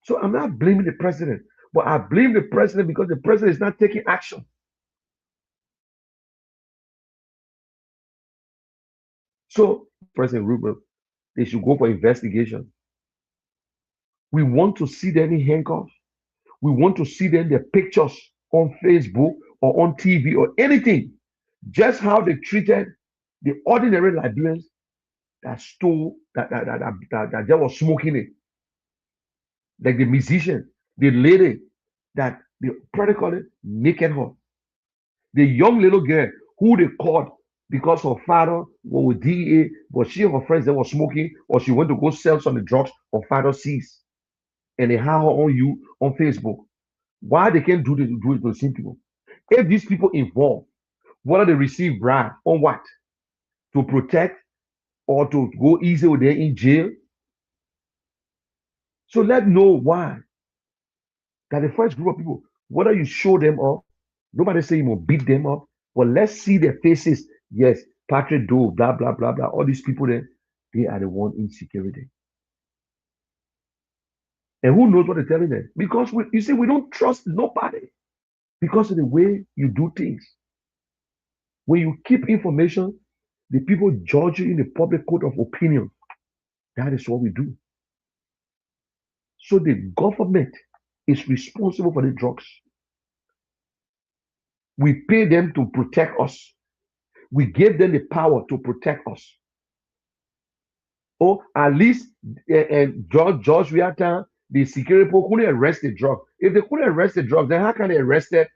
So I'm not blaming the president, but I blame the president because the president is not taking action. So, President Rubio, they should go for investigation. We want to see them in handcuffs. We want to see them their pictures on Facebook or on TV or anything. Just how they treated the ordinary Liberians that stole that they were smoking it. Like the musician, the lady that they practically naked her. The young little girl who they caught because her father was with DEA, but she and her friends they were smoking, or she went to go sell some of the drugs her father seized. And they have her on you on Facebook. Why they can't do it to the same people? If these people involved, whether they receive bribe on what? To protect or to go easy with them in jail. So let's know why. That the first group of people, whether you show them up, nobody say you will beat them up, but let's see their faces. Yes, Patrick Doe, blah, blah, blah, blah. All these people there, they are the one in security. And who knows what they're telling them? Because you see, we don't trust nobody because of the way you do things. When you keep information, the people judge you in the public court of opinion. That is what we do. So the government is responsible for the drugs. We pay them to protect us. We gave them the power to protect us. Or at least George Reactor, the security people couldn't arrest the drug. If they couldn't arrest the drugs, then how can they arrest it?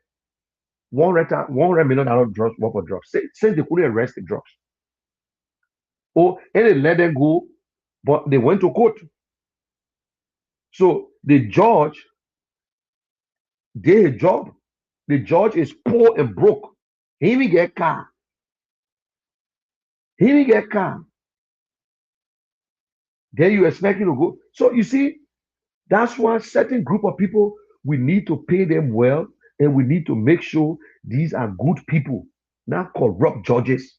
$100 million drugs worth of drugs. Since they couldn't arrest the drugs. And they let them go, but they went to court. So the judge did his job. The judge is poor and broke. He didn't get car. He didn't get car. Then you expect him to go. So you see, that's why certain group of people, we need to pay them well, and we need to make sure these are good people, not corrupt judges.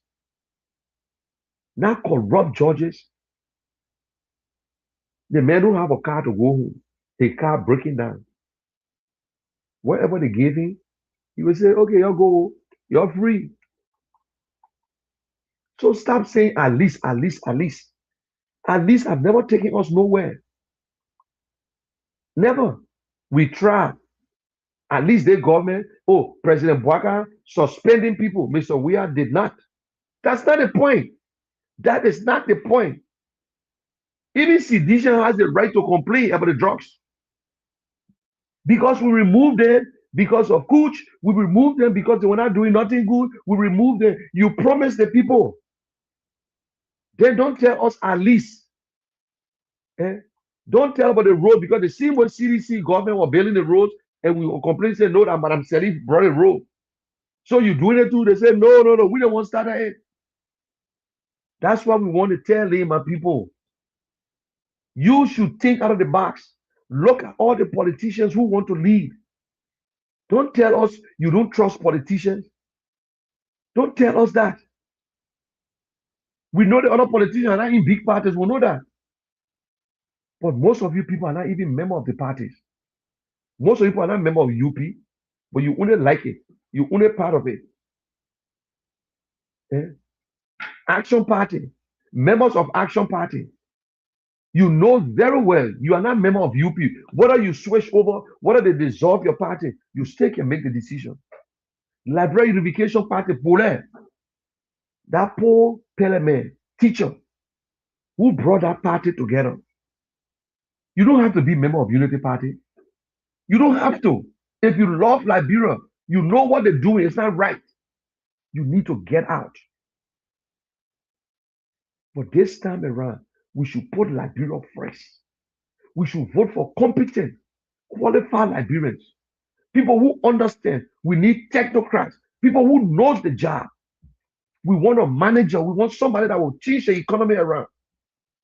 Now corrupt judges, the men who have a car to go home, the car breaking down. Whatever they gave him, he will say, okay, y'all go, you're free. So stop saying at least, at least, at least. At least have never taken us nowhere. Never. We try. At least the government, oh, President Bwaka suspending people. Mr. Weah did not. That's not the point. That is not the point. Even sedition has the right to complain about the drugs. Because we removed them because of Cooch, we removed them because they were not doing nothing good. We removed them. You promised the people. Then don't tell us at least. Eh? Don't tell about the road because the same way CDC government were building the roads and we were complaining, say, no, that Madam Serif brought a road. So you doing it too? They say, no, no, no, we don't want to start it. That's why we want to tell them, my people. You should think out of the box. Look at all the politicians who want to lead. Don't tell us you don't trust politicians. Don't tell us that. We know the other politicians are not in big parties. We know that. But most of you people are not even members of the parties. Most of you people are not members of UP, but you only like it. You only part of it. Eh? Action Party, members of Action Party. You know very well you are not member of UP. Whether you switch over, whether they dissolve your party, you still can make the decision. Liberia Unification Party, Pole, that poor Peleman teacher who brought that party together. You don't have to be member of Unity Party. You don't have to. If you love Liberia, you know what they're doing. It's not right. You need to get out. But this time around, we should put Liberia first. We should vote for competent, qualified Liberians. People who understand. We need technocrats. People who knows the job. We want a manager. We want somebody that will change the economy around.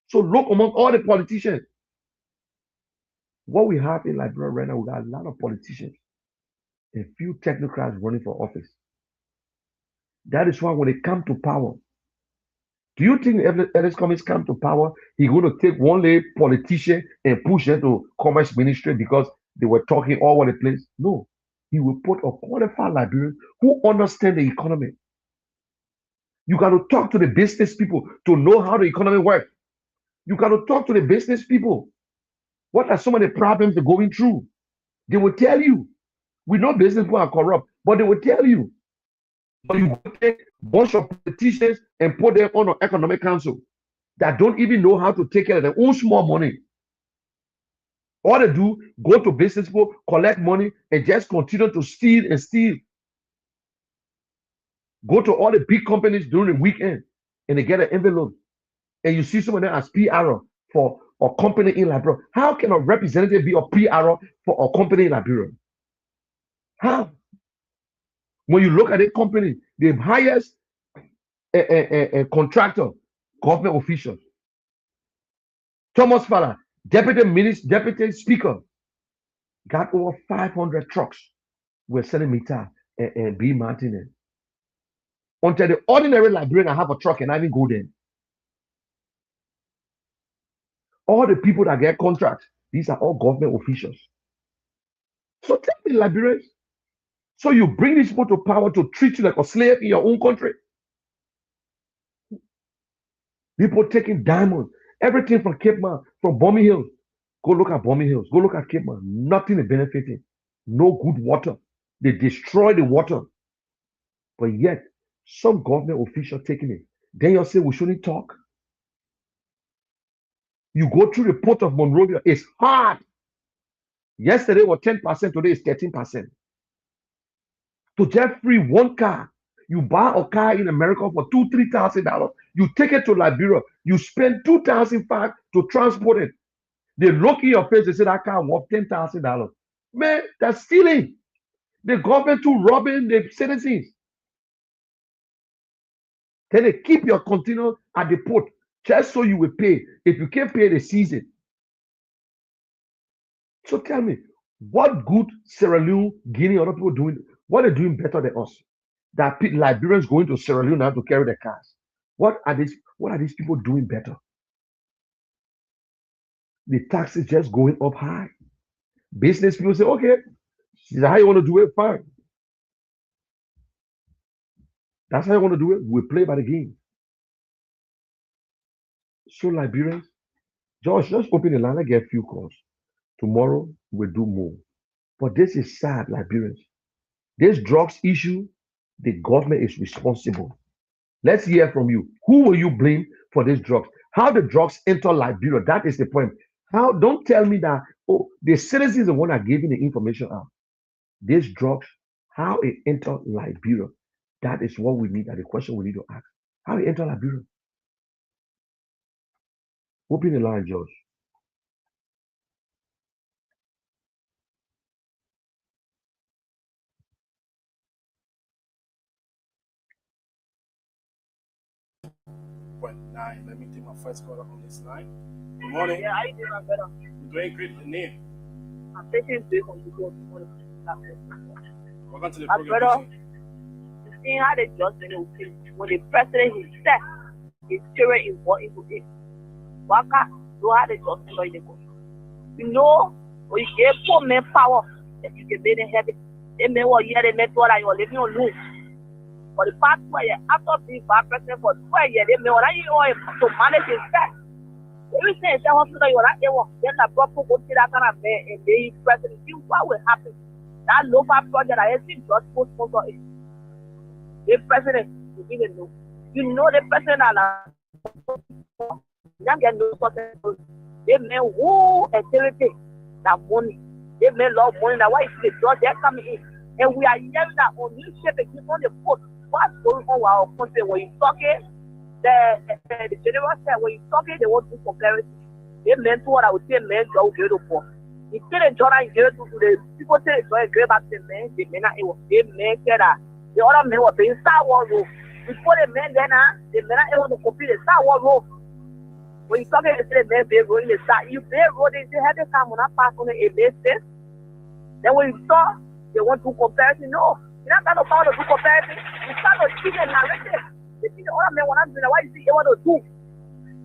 So look among all the politicians. What we have in Liberia right now, we got a lot of politicians. A few technocrats running for office. That is why when they come to power, do you think if Ellis Cummings come to power, he's going to take one lay politician and push them to commerce ministry because they were talking all over the place? No. He will put a qualified Liberian who understand the economy. You got to talk to the business people to know how the economy works. You got to talk to the business people. What are some of the problems they're going through? They will tell you. We know business people are corrupt, but they will tell you. But you go take a bunch of politicians and put them on an economic council that don't even know how to take care of their own small money. All they do, go to business people, collect money, and just continue to steal and steal. Go to all the big companies during the weekend and they get an envelope. And you see some of them as PR for a company in Liberia. How can a representative be a PR for a company in Liberia? How? When you look at a company, the highest contractor, government officials. Thomas Fowler, deputy speaker, got over 500 trucks. We're selling meter and be mountain. Until the ordinary Liberian have a truck and I even go there. All the people that get contracts, these are all government officials. So tell me, Liberians, so you bring these people to power to treat you like a slave in your own country. People taking diamonds, everything from Cape Man, from Bombay Hills. Go look at Bombay Hills. Go look at Cape Man. Nothing is benefiting. No good water. They destroy the water. But yet, some government official taking it. Then you say we shouldn't talk. You go through the port of Monrovia. It's hard. Yesterday was 10%. Today is 13%. To just free one car. You buy a car in America for $2,000-3,000. You take it to Liberia. You spend $2,500 to transport it. They look in your face. They say that car worth $10,000. Man, that's stealing. The government to robbing the citizens. Then they keep your container at the port just so you will pay. If you can't pay, they seize it. So tell me, what good Sierra Leone, Guinea, other people doing? What are they doing better than us? That Liberians going to Sierra Leone now to carry their cars. What are these? What are these people doing better? The tax is just going up high. Business people say, okay, this is how you want to do it, fine. That's how you want to do it. We play by the game. So Liberians, Josh, just open the line and get a few calls. Tomorrow we'll do more. But this is sad, Liberians. This drugs issue, the government is responsible. Let's hear from you. Who will you blame for these drugs? How the drugs enter Liberia? That is the point. How? Don't tell me that, oh, the citizens are the one that giving the information out. These drugs, how it enter Liberia? That is what we need. That the question we need to ask. How it enter Liberia? Open the line, Josh. .9. Let me take my first caller on this line. Good morning. Yeah, I doing my better. You're doing great. Your name? I'm taking this on the go. Welcome to the My program. brother, you see how they just when the president himself is children involved into it. Waka, do how they just in the go. You know, when you give poor men power, that you can make them happy. They may want hear the method that you're living on loose. For the past 2 years, after being vice president for 2 years, they may want to manage himself. Every time the hospital you're not able, then the proper go to that kind of man and they president, see what will happen. That local project I see just post sponsor it. The president, you didn't know. You know the president don't get no something. They may who activity that money. They may love money. That's why you see the drugs they're coming in. And we are hearing that on newspaper, keep on the foot. What's going on with our country? When you talking, the general said when you talking, they want to do comparison. They meant to what I would say men go get up for. You see the Jordan get to the people say it's going to get back to men, they may not able. They may say that the other men were being Star Wars rule. Before the men then they may not able to complete the Star Wars rule. When you talking, they say men be rolling the Star. You be rolling, they have the time when I pass on it makes sense. Then when you saw they want to comparison, no. You're not going to power to do comparison. You start to see the narrative. They see the other men want to do what you see they want to do.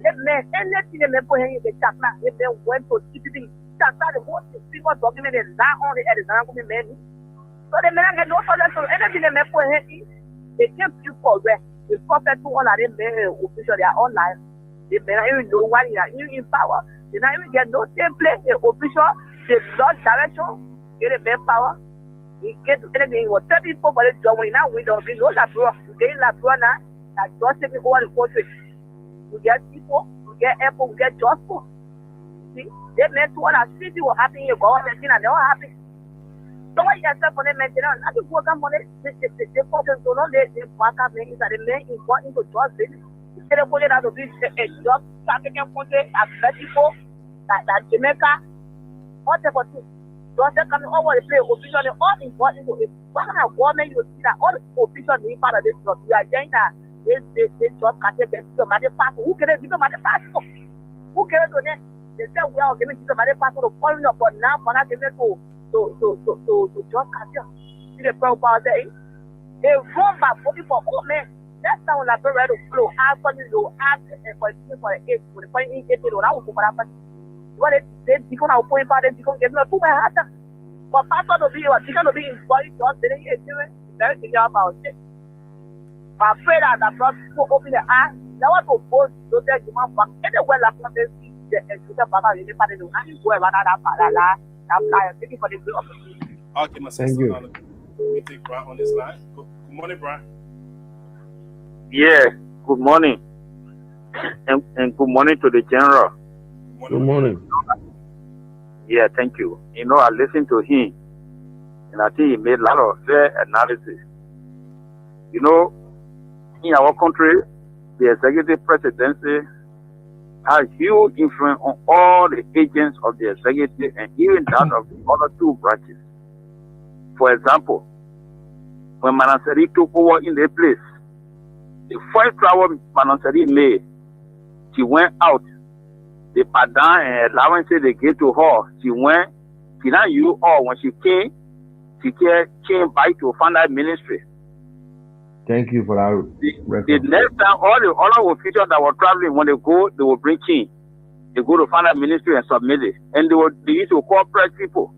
They men, anything they may put in the chat now, if they went to CPP, chat the most people document is not only at the Zanakumi men. So they may not get no solution. Anything they may put in, they can't feel for rest. The prophet to all of them men official, they are online. They may not even know why they are in power. They not even get no template, the official, the Lord direction, get a man power. You get anything, what 30 people for the job when now we don't be no labor. You get labor now, that just taking over the country. You get people, you get airport, you get jobs. See, they meant to all that city will happen in your government, and they're all happy. So what you accept for them, maintenance, not the work money, they focus on they back up men, that the men important to jobs. Instead of putting out of this a job, African country, as people, that Jamaica, whatever too. Don't they come over the place officially all important to it. What kind of government you see that all officials need part of this job? You are saying that this job can't be the money pass. Who can give the money pass? Who can do that? They say we are giving the money pass to foreign, but now we're not giving it to job cancer. See the problem there? They run by voting for all men. That's how we're ready to flow. After you ask for the age, for the point in getting it, I will go for that. What they become our point part, they become getting a too bad. But pastor to be or teacher to be in body, just didn't get to it. Very clear about it. I'm afraid that the blood will open the eyes. They want to post to tell you my back. Anywhere like what they see, the executive father in the party, and you go around that flyer. Thank you for the good opportunity. Okay, my sister. Let me take Brian on this line. Good morning, Brian. Yeah, good morning. And good morning to the general. Good morning. Yeah, thank you. You know, I listened to him, and I think he made a lot of fair analysis. You know, in our country, the executive presidency has huge influence on all the agents of the executive and even that of the other two branches. For example, when Manasseri took over in the place, the first travel Manasseri made, she went out. The pardon and allowances they gave to her, she not use all. When she came back to find that ministry. Thank you for that The record. next time, all the other officials that were traveling, when they go, they will bring king. They go to finance ministry and submit it. And they used to call press people.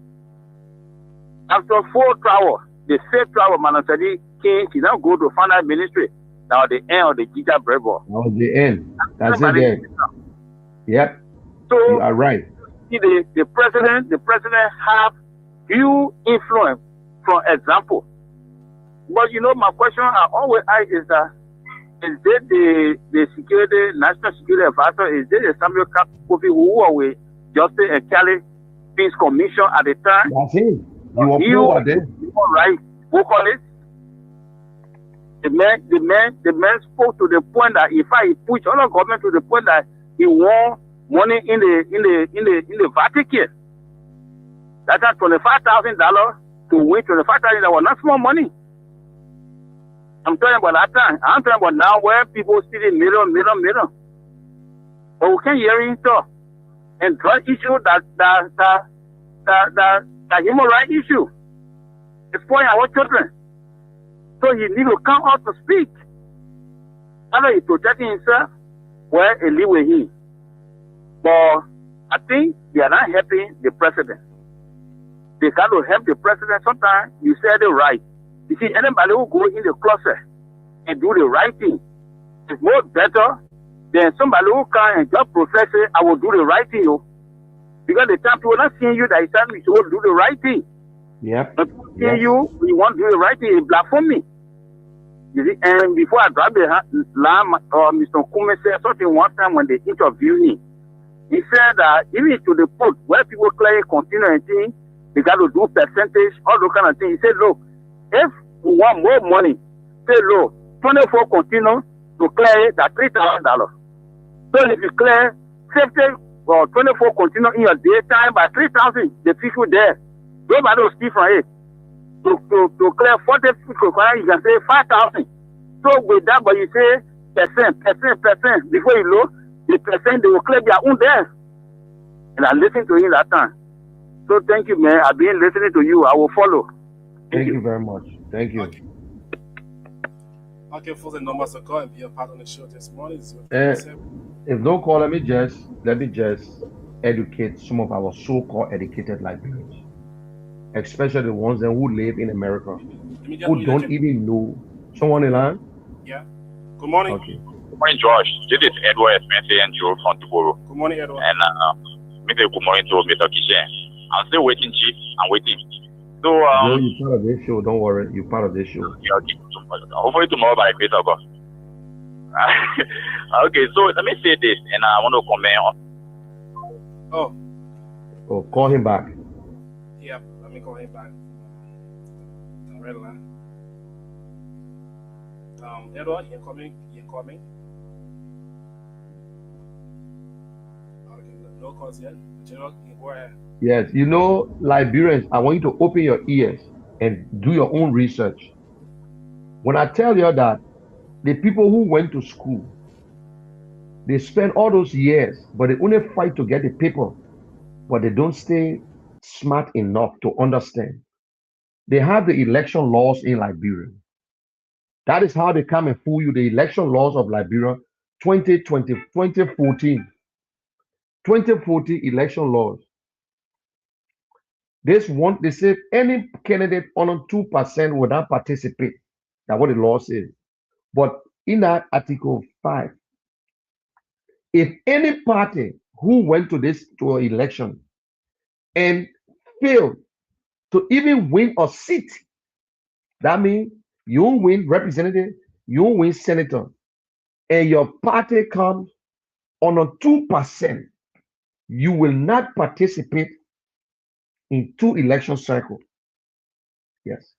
After 4 travel, the 5th travel, Manasadi king, he now go to finance ministry. Now the end of the Gita Bravo. That was the end. That's it there. Yep, you So are right. see the president have huge influence from example. But you know, my question I always ask is that is it the security national security advisor, is it the Samuel Kofi who were with Justice and Kelly Peace Commission at the time? That's it. You were You over there. right, who call it? The man spoke to the point that if I push all the government to the point that he won money in the Vatican. That's $25,000 to win $25,000 was not small money. I'm talking about that time. I'm talking about now where people see the million. But we can't hear him talk. And drug issue that human rights issue. It's for our children. So he need to come out to speak. Either he protecting himself, well, he live with him. But I think they are not helping the president. They got to help the president. Sometimes you said it right. You see, anybody who go in the closet and do the right thing is more better than somebody who can and just profess it, I will do the right thing. Yo. Because the time people not seeing you that it's time you should do the right thing. Yep. But seeing you want to do the right thing, it black for me. You see, and before I grab the lamb, Mr. Kume said something one time when they interviewed him. He said that even to the point where people clear continue and things, they got to do percentage, all those kind of things. He said, look, if we want more money, say, look, 24 continue to clear it at $3,000. So if you clear 50 or 24 continue in your daytime by 3,000, the people there, nobody will steal from it. To clear 40 people, you can say 5,000. So with that, but you say percent, before you know, the percent they will clear their own there. And I listened to him that time. So thank you, man. I've been listening to you. I will follow. Thank you very much. Thank you. Okay, for the numbers to call and be a part of the show this morning. If no call, let me just educate some of our so-called educated Liberians, especially the ones that who live in America, who don't even know. Someone in line? Yeah. Good morning. Okay. Good morning, Josh. This is Edward Spencer and Joe from Tuboro. Good morning, Edward. And good morning to Mr. Kishen. I'm still waiting, Chief. I'm waiting. So, Joe, you're part of this show. Don't worry. You're part of this show. Yeah, okay. Hopefully tomorrow by the grace of God. Okay, so let me say this, and I want to comment on. Oh, call him back. Yeah, let me call him back. Red line. Edward, you're coming. Okay, no calls yet. General, you go ahead. Yes, you know, Liberians, I want you to open your ears and do your own research. When I tell you that the people who went to school, they spend all those years, but they only fight to get the paper, but they don't stay smart enough to understand. They have the election laws in Liberia. That is how they come and fool you. The election laws of Liberia, 2014 election laws. They say any candidate under 2% will not participate. That's what the law says. But in that Article 5, if any party who went to an election and failed to even win a seat, that means you win representative, you win senator, and your party comes on a 2%, you will not participate in 2 election cycles. Yes.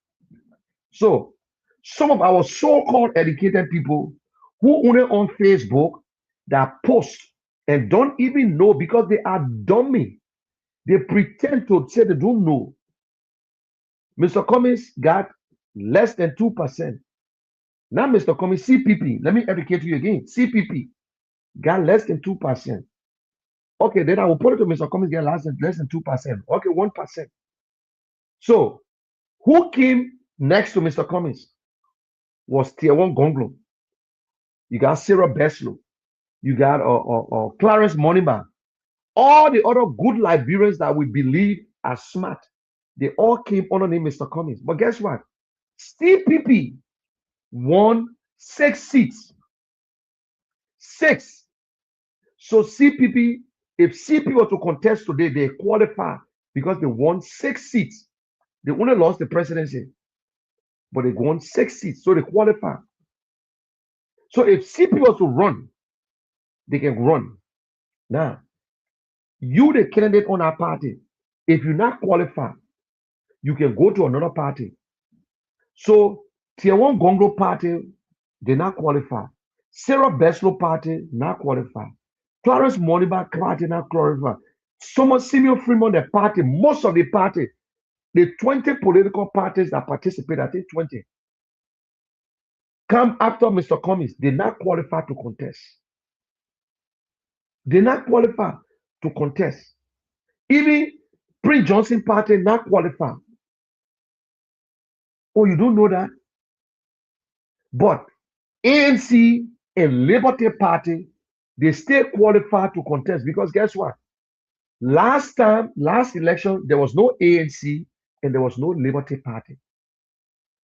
So some of our so-called educated people who only on Facebook that post and don't even know because they are dummy. They pretend to say they don't know. Mr. Cummings got less than 2%. Now, Mr. Cummings, CPP, let me educate you again. CPP got less than 2%. Okay, then I will put it to Mr. Cummings get less than 2%. Okay, 1%. So who came next to Mr. Cummings? was tier one Gonglo. You got Sarah Beslow. You got Clarence Moniba. All the other good Liberians that we believe are smart, they all came under the name Mr. Cummings. But guess what? CPP won 6 seats. 6. So CPP, if CPP were to contest today, they qualify because they won 6 seats. They only lost the presidency, but they won 6 seats, so they qualify. So if CPP was to run, they can run. Now, you the candidate on our party, if you not qualify, you can go to another party. So tier one Gongo party, they not qualify. Sarah Beslow party not qualify. Clarence Moniba party not qualify. Some Simeon Fremont the party, most of the party, the 20 political parties that participate, I think 20, come after Mr. Cummings, they not qualify to contest. They not qualify to contest. Even Prince Johnson party not qualify. Oh, you don't know that? But ANC and Liberty Party, they still qualify to contest because guess what? Last election, there was no ANC and there was no Liberty Party.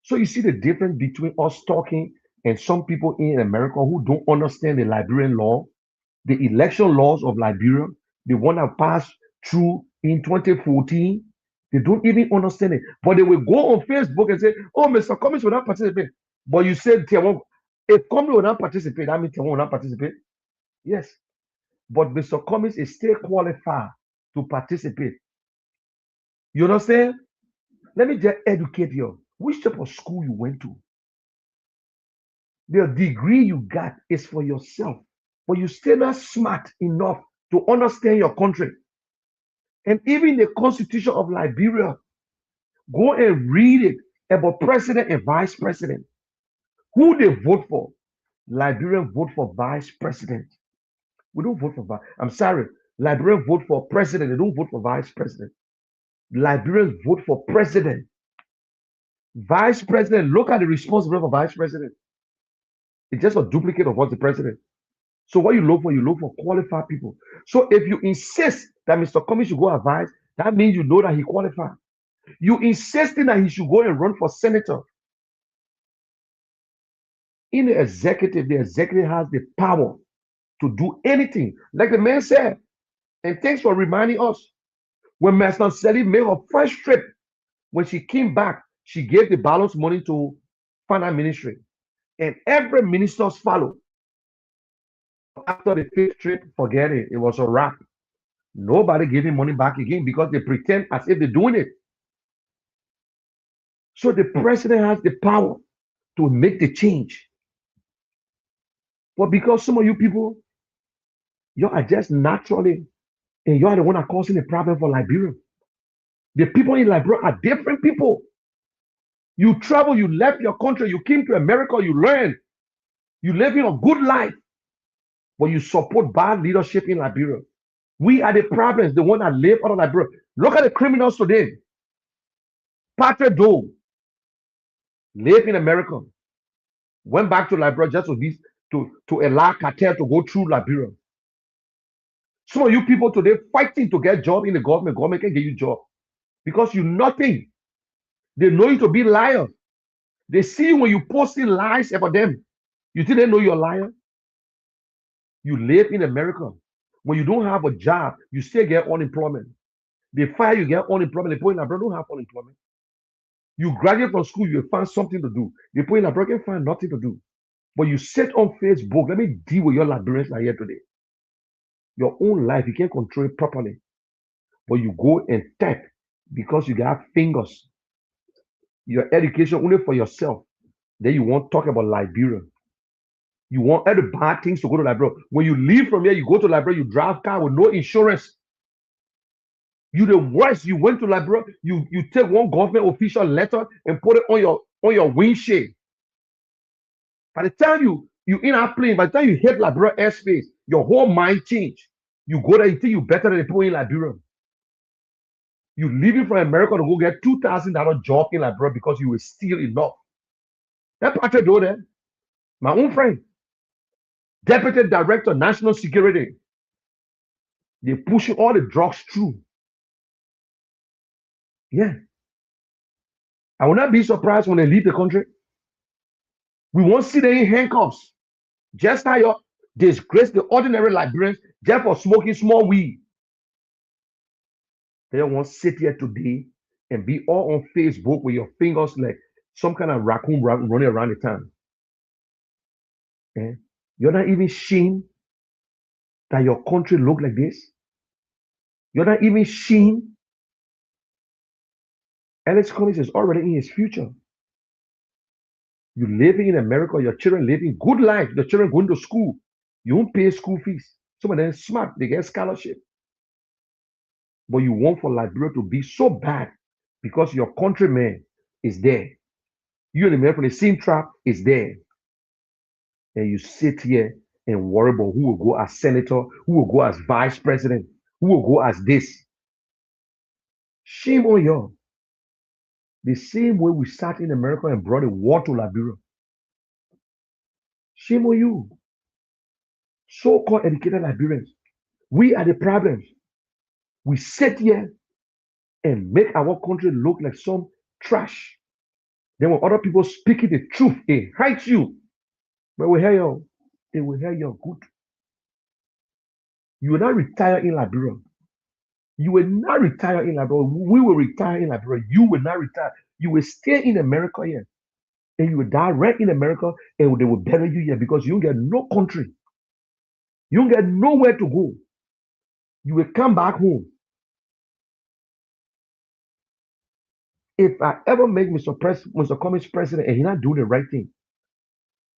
So you see the difference between us talking and some people in America who don't understand the Liberian law, the election laws of Liberia, the one that passed through in 2014. They don't even understand it. But they will go on Facebook and say, oh, Mr. Cummings will not participate. But you said, if Cummings will not participate, that means Tier 1 will not participate. Yes. But Mr. Cummings is still qualified to participate. You understand? Let me just educate you. Which type of school you went to? The degree you got is for yourself. But you still not smart enough to understand your country. And even the Constitution of Liberia, go and read it about president and vice president. Who they vote for? Liberians vote for vice president. We don't vote for vice. I'm sorry. Liberians vote for president. They don't vote for vice president. Liberians vote for president. Vice president, look at the responsibility for vice president. It's just a duplicate of what the president. So what you look for qualified people. So if you insist that Mr. Cummings should go advise, that means you know that he qualified. You insisting that he should go and run for senator. In the executive has the power to do anything. Like the man said, and thanks for reminding us, when Master Sally made her first trip, when she came back, she gave the balance money to finance ministry. And every ministers followed. After the 5th trip, forget it. It was a wrap. Nobody giving money back again because they pretend as if they're doing it. So the president has the power to make the change. But because some of you people, you are just naturally, and you are the one that causing the problem for Liberia. The people in Liberia are different people. You travel, you left your country, you came to America, you learned, you live in a good life, but you support bad leadership in Liberia. We are the problems, the one that live out of Liberia. Look at the criminals today. Patrick Doe live in America, went back to Liberia just to allow cartel to go through Liberia. Some of you people today fighting to get job in the government. Government can give you job because you nothing. They know you to be liar. They see you when you posting lies about them. You think they know you're a liar? You live in America. When you don't have a job, you still get unemployment. They fire you, get unemployment. They put in Liberia, don't have unemployment. You graduate from school, you find something to do. They put in Liberia, can find nothing to do. But you sit on Facebook, let me deal with your Liberians that are here today. Your own life, you can't control it properly. But you go and type because you got fingers. Your education only for yourself. Then you won't talk about Liberia. You want all the bad things to go to Liberia. When you leave from here, you go to Liberia, you drive car with no insurance. You the worst. You went to Liberia, you take one government official letter and put it on your windshield. By the time you in our plane, by the time you hit Liberia airspace, your whole mind change. You go there, you think you better than the people in Liberia. You leaving from America to go get $2,000 job in Liberia because you will steal enough. That party do that. My own friend, Deputy Director, National Security, they pushing all the drugs through. Yeah. I will not be surprised when they leave the country. We won't see them in handcuffs. Just how you disgrace the ordinary Liberians just for smoking small weed. They won't sit here today and be all on Facebook with your fingers like some kind of raccoon running around the town. Eh? You're not even ashamed that your country look like this. You're not even ashamed. Alex Collins is already in his future. You living in America, your children living good life, the children going to school. You won't pay school fees. Some of them smart, they get scholarship. But you want for Liberia to be so bad because your countryman is there. You in America, the same trap is there. And you sit here and worry about who will go as senator, who will go as vice president, who will go as this. Shame on you. The same way we sat in America and brought a war to Liberia. Shame on you. So-called educated Liberians. We are the problems. We sit here and make our country look like some trash. Then when other people speaking the truth, it hurts you. But we hear you. They will hear you good. You will not retire in Liberia. You will not retire in Liberia. We will retire in Liberia. You will not retire. You will stay in America here. And you will die right in America and they will bury you here because you don't get no country. You don't get nowhere to go. You will come back home. If I ever make Mr. Cummings president and he not do the right thing,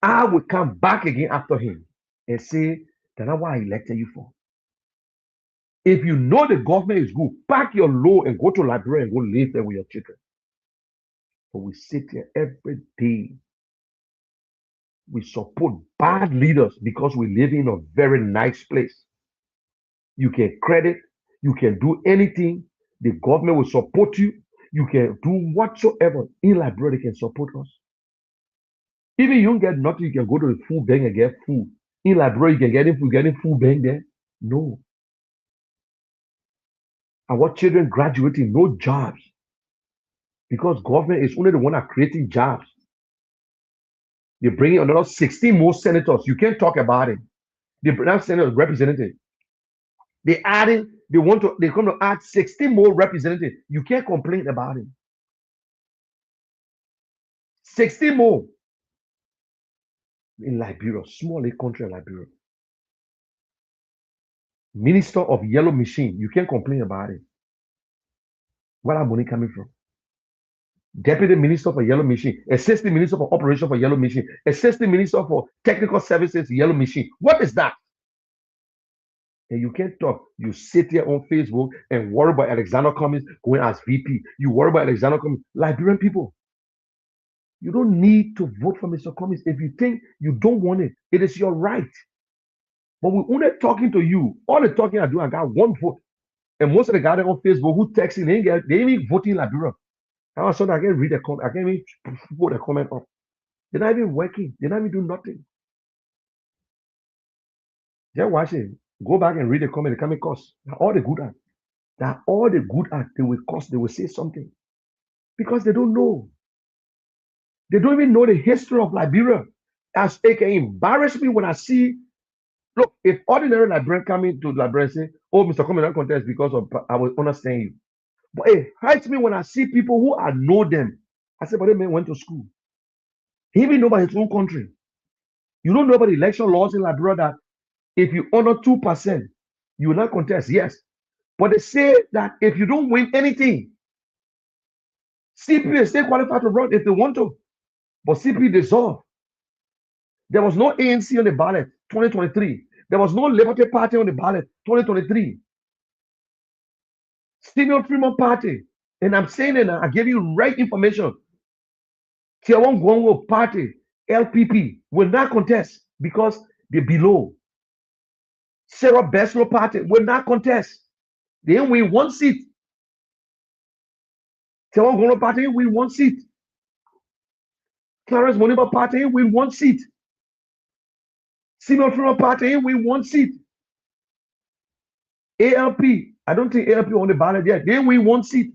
I will come back again after him and say, that's not what I elected you for. If you know the government is good, pack your load and go to Liberia and go live there with your children. But we sit here every day. We support bad leaders because we live in a very nice place. You can credit, you can do anything. The government will support you. You can do whatsoever. In Liberia, they can support us. Even you don't get nothing, you can go to the food bank and get food. In Liberia, you can get food bank there. No. Our children graduating, no jobs. Because government is only the one that creating jobs. They bring in another 16 more senators. You can't talk about it. They bring out senators representatives. They're going to add 16 more representatives. You can't complain about it. 16 more in Liberia, small country in Liberia. Minister of Yellow Machine, you can't complain about it. Where are money coming from? Deputy Minister for Yellow Machine, Assistant Minister for Operation for Yellow Machine, Assistant Minister for Technical Services Yellow Machine. What is that? And you can't talk. You sit here on Facebook and worry about Alexander Cummings going as VP. You worry about Alexander Cummings. Liberian people, you don't need to vote for Mr. Cummings if you think you don't want it. It is your right. But we're only talking to you. All the talking I do, I got one vote. And most of the guys on Facebook who texting, they ain't even voting Liberia. I was I can read a comment. I can't even put a comment up. They're not even working. They're not even doing nothing. Just watch it. Go back and read the comment. They come and cuss. All the good at. That all the good at, they will cuss. They will say something. Because they don't know. They don't even know the history of Liberia. As it can embarrass me when I see, look, if ordinary Liberian coming to Liberia and say, oh, Mr. Cummings don't contest because of I will understand you. But it hurts me when I see people who I know them. I say, but that man went to school. He even know about his own country. You don't know about the election laws in Liberia that if you honor 2%, you will not contest. Yes. But they say that if you don't win anything, CP is still qualified to run if they want to. But CP dissolved. There was no ANC on the ballot 2023. There was no Liberty Party on the ballot 2023. Stephen Freeman Party. And I'm saying it now, I give you right information. Tiawan Gwango Party, LPP, will not contest because they're below. Sarah Beslo Party will not contest. They win one seat. Tiawan Gwango Party win one seat. Clarence Moniba Party ain't win 1 seat. Simeon Freeman Party ain't win 1 seat. ALP, I don't think ALP on the ballot yet. They win 1 seat.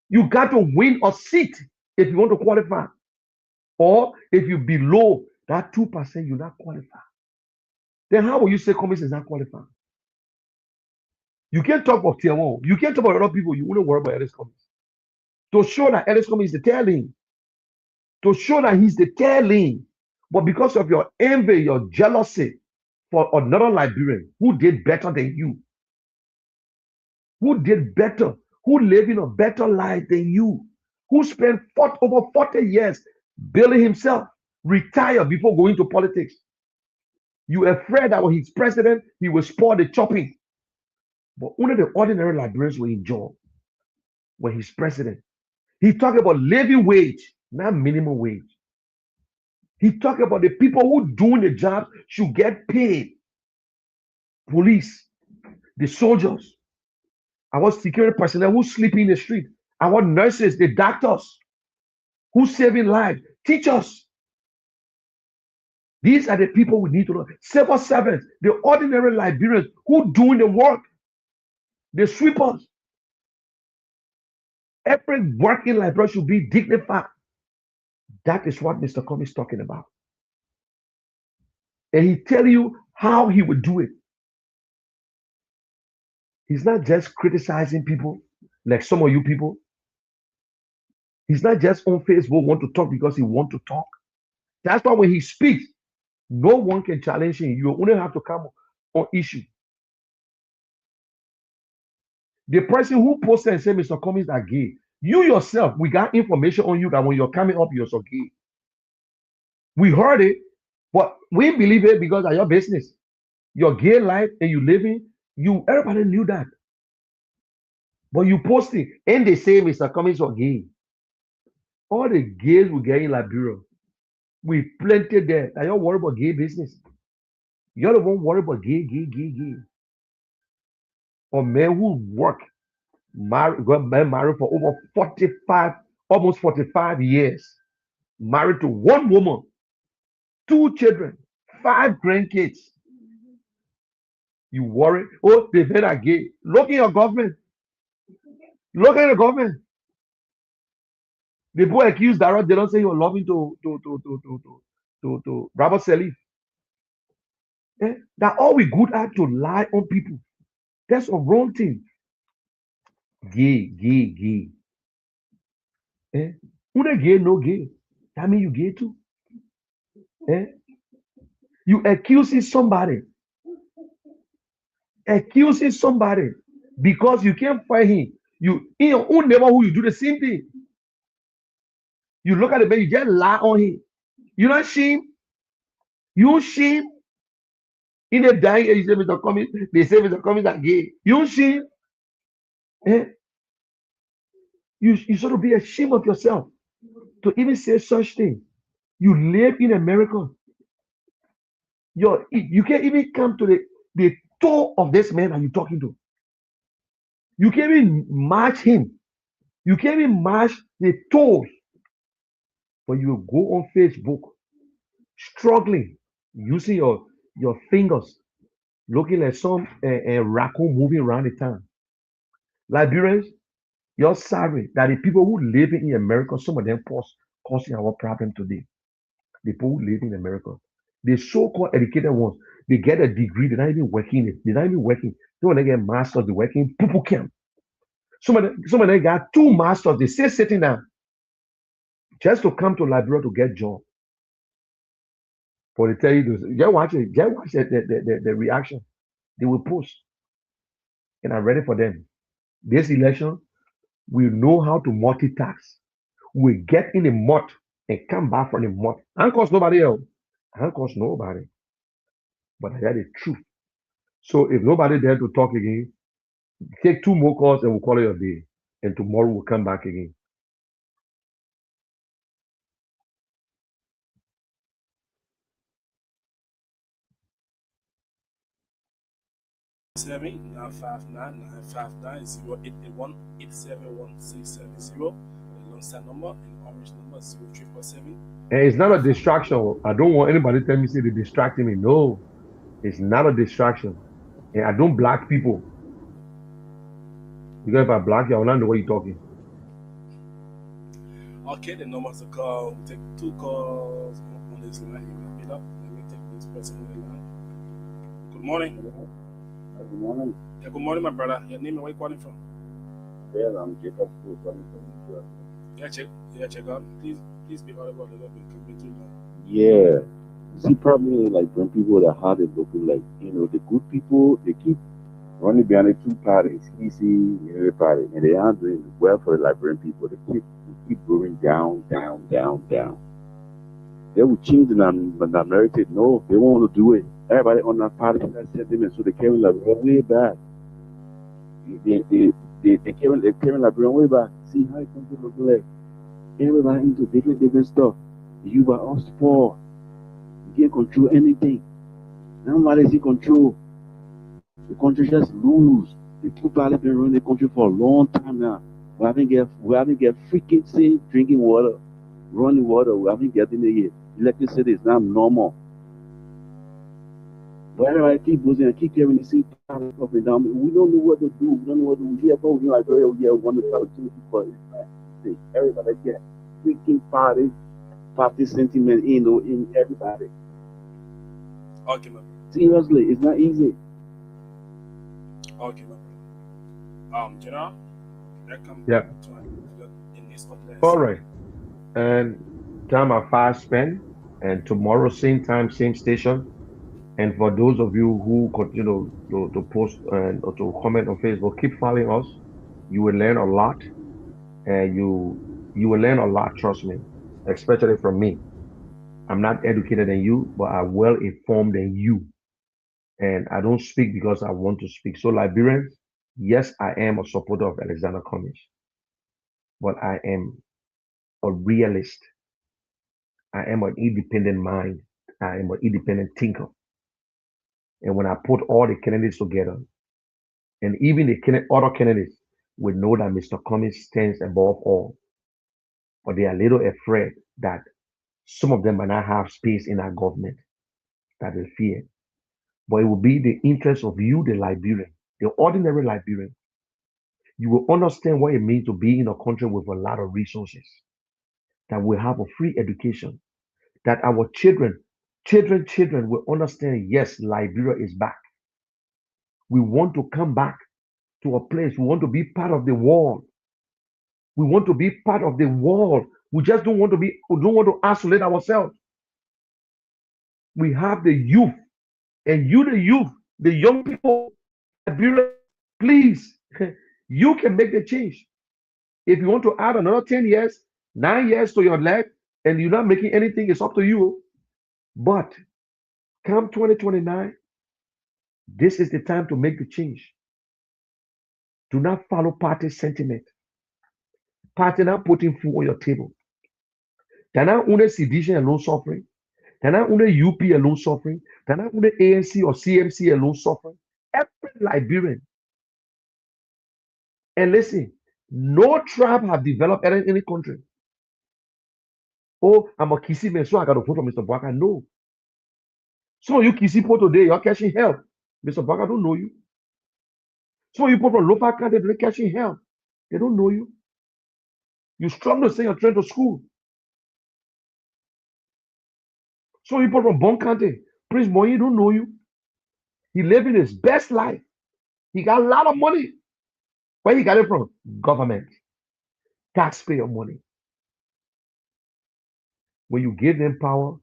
You got to win a seat if you want to qualify. Or if you're below that 2%, you're not qualified. Then how will you say Cummings is not qualified? You can't talk about tier 1. You can't talk about other people. You wouldn't worry about Ellis Cummings. To show that Ellis Cummings is the tail lane. To show that he's the tail lane. But because of your envy, your jealousy for another Liberian who did better than you, who did better, who lived in a better life than you, who spent over 40 years building himself, retired before going to politics. You afraid that when he's president, he will spoil the chopping. But only the ordinary Liberians will enjoy when he's president. He talked about living wage, not minimum wage. He talked about the people who doing the job should get paid. Police, the soldiers, our security personnel who sleep in the street, our nurses, the doctors who saving lives, teachers. These are the people we need to know. Civil servants, the ordinary Liberians who doing the work, the sweepers. Every working Liberian should be dignified. That is what Mr. Comey is talking about. And he tell you how he would do it. He's not just criticizing people like some of you people. He's not just on Facebook want to talk because he want to talk. That's why when he speaks, no one can challenge him. You only have to come on issue. The person who posted and said Mr. Cummings are gay, you yourself, we got information on you that when you're coming up, you're so gay. We heard it, but we believe it because of your business. Your gay life and you living, everybody knew that. But you posting and they say Mr. Cummings are gay. All the gays we get in Liberia, we plenty there. Are you worried about gay business? You're the one worried about gay. Or men who work, got married for over 45, almost 45 years. Married to one woman, 2 children, 5 grandkids. You worry, oh, the men are gay. Look in your government. Look at the government. The boy accused Darrell, they don't say you're loving to Robert Salif. That all we good at to lie on people. That's a wrong thing. Gay. Una gay, no gay. That mean you gay too. You accusing somebody because you can't find him. You in your own neighborhood, you do the same thing. You look at the man, you just lie on him. You not shame. You shame. In the dying age, Mr. Cummings, they say Mr. Cummings are gay. You shame. You should be ashamed of yourself to even say such thing. You live in America. You can't even come to the toe of this man that you're talking to. You can't even match him. You can't even match the toes. But you go on Facebook, struggling, using your fingers, looking like some raccoon moving around the town. Liberians, you're sorry that the people who live in America, some of them causing our problem today. The people who live in America, the so-called educated ones, they get a degree, they're not even working it. They're not even working. They want to get masters, they're working poo camp. Some of them got 2 masters, they say sitting down just to come to Liberia to get job. But they tell you this, just watch the reaction they will post. And I'm ready for them. This election, we know how to multitask. We get in the mud and come back from the mud. I don't cost nobody else. I don't cost nobody. But I got the truth. So if nobody there to talk again, take 2 more calls and we'll call it a day. And tomorrow we'll come back again. Seven 959 959 081 871 670. Alongside number and orange number 0347. And it's not a distraction. I don't want anybody to tell me say they're distracting me. No, it's not a distraction. And I don't block people. Because if I block you, I will not know what you're talking. Okay, the numbers to call. We take 2 calls on this line. You can pick up. Let me take this person on the line. Good morning. Good morning. Yeah, good morning, my brother. Your name and where you calling from? Yeah, I'm Jacob School calling from New Jersey. Yeah, check out. Please be audible a little bit. Can be too long. Yeah. See, probably like when people that hard it looking like, the good people, they keep running behind the two parties, easy, everybody, and they aren't doing well for the Liberian people. They keep going down, down, down, down. They will change the narrative. No, they won't want to do it. Everybody on that party, that sentiment, so they came like way back. They came like way back. See how it comes to look like. Everybody into different stuff. You are all spoiled. You can't control anything. Nobody's in control. The country just lose. The people have been running the country for a long time now. We haven't get freaking safe drinking water, running water. We haven't get in the year. Electricity is not normal. But everybody keep losing and keep carrying the same power up and down. We don't know what to do. We don't know what to do. Here, but we like, oh yeah, we want to try to do it, but everybody get freaking party sentiment in everybody. Okay, my brother. Seriously, it's not easy. Okay, my brother. General, that comes Yeah. to in this podcast. All right. And time at 5 spent. And tomorrow, same time, same station. And for those of you who continue to post or to comment on Facebook, keep following us. You will learn a lot. And you will learn a lot, trust me, especially from me. I'm not educated than you, but I'm well informed than you. And I don't speak because I want to speak. So Liberians, yes, I am a supporter of Alexander Cummings, but I am a realist. I am an independent mind. I am an independent thinker. And when I put all the candidates together, and even the other candidates will know that Mr. Cummings stands above all, but they are a little afraid that some of them might not have space in our government. That is fear. But it will be the interest of you, the Liberian, the ordinary Liberian. You will understand what it means to be in a country with a lot of resources, that we have a free education, that our children will understand, yes, Liberia is back. We want to come back to a place. We want to be part of the world. We want to be part of the world. We just we don't want to isolate ourselves. We have the youth, and you, the youth, the young people, Liberia, please, you can make the change. If you want to add another 10 years, 9 years to your life, and you're not making anything, it's up to you. But come 2029, this is the time to make the change. Do not follow party sentiment. Party not putting food on your table. They're not only sedition and long suffering. They're not only UP alone suffering. They're not only ANC or CMC alone suffering. Every Liberian. And listen, no tribe have developed in any country. Oh, I'm a Kisi man, so I got to vote for Mr. Bwaka. No. Some of you Kisi people today, you're catching hell. Mr. Bwaka don't know you. Some of you people from local country, they're catching hell. They don't know you. You struggle to send your children to school. Some people from Bon County, Prince Moyi don't know you. He living his best life. He got a lot of money. Where he got it from? Government. Taxpayer money. When you give them power,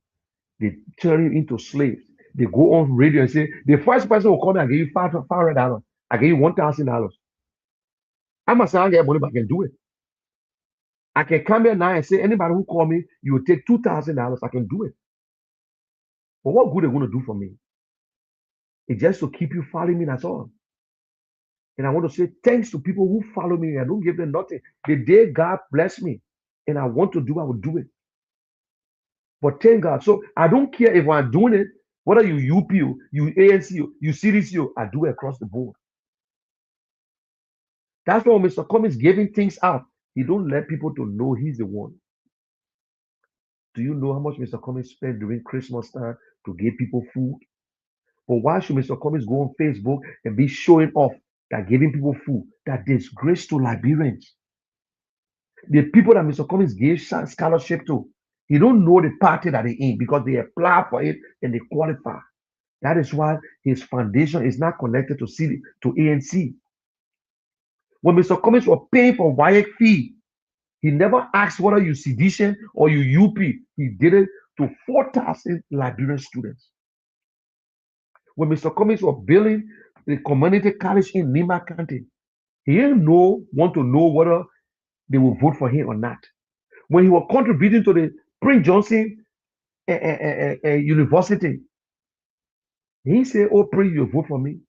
they turn you into slaves. They go on radio and say, the first person will come and give you $500. I give you $1,000. I must say, I get money, but I can do it. I can come here now and say, anybody who call me, you will take $2,000. I can do it. But what good are they going to do for me? It's just to keep you following me, that's all. And I want to say thanks to people who follow me. I don't give them nothing. The day God bless me and I want to do, I will do it. But thank God. So I don't care if I'm doing it, whether you UP, you ANC, you CDC, I do it across the board. That's why Mr. Cummings giving things out. He don't let people to know he's the one. Do you know how much Mr. Cummings spent during Christmas time to give people food? But why should Mr. Cummings go on Facebook and be showing off that giving people food, that disgrace to Liberians? The people that Mr. Cummings gave scholarship to, he don't know the party that they in because they apply for it and they qualify. That is why his foundation is not connected to to ANC. When Mr. Cummings was paying for WIAC fee, he never asked whether you sedition or you UP. He did it to 4,000 Liberian students. When Mr. Cummings was building the community college in Nima County, he didn't want to know whether they will vote for him or not. When he was contributing to the Prince Johnson University, he said, "Oh, Prince, you vote for me."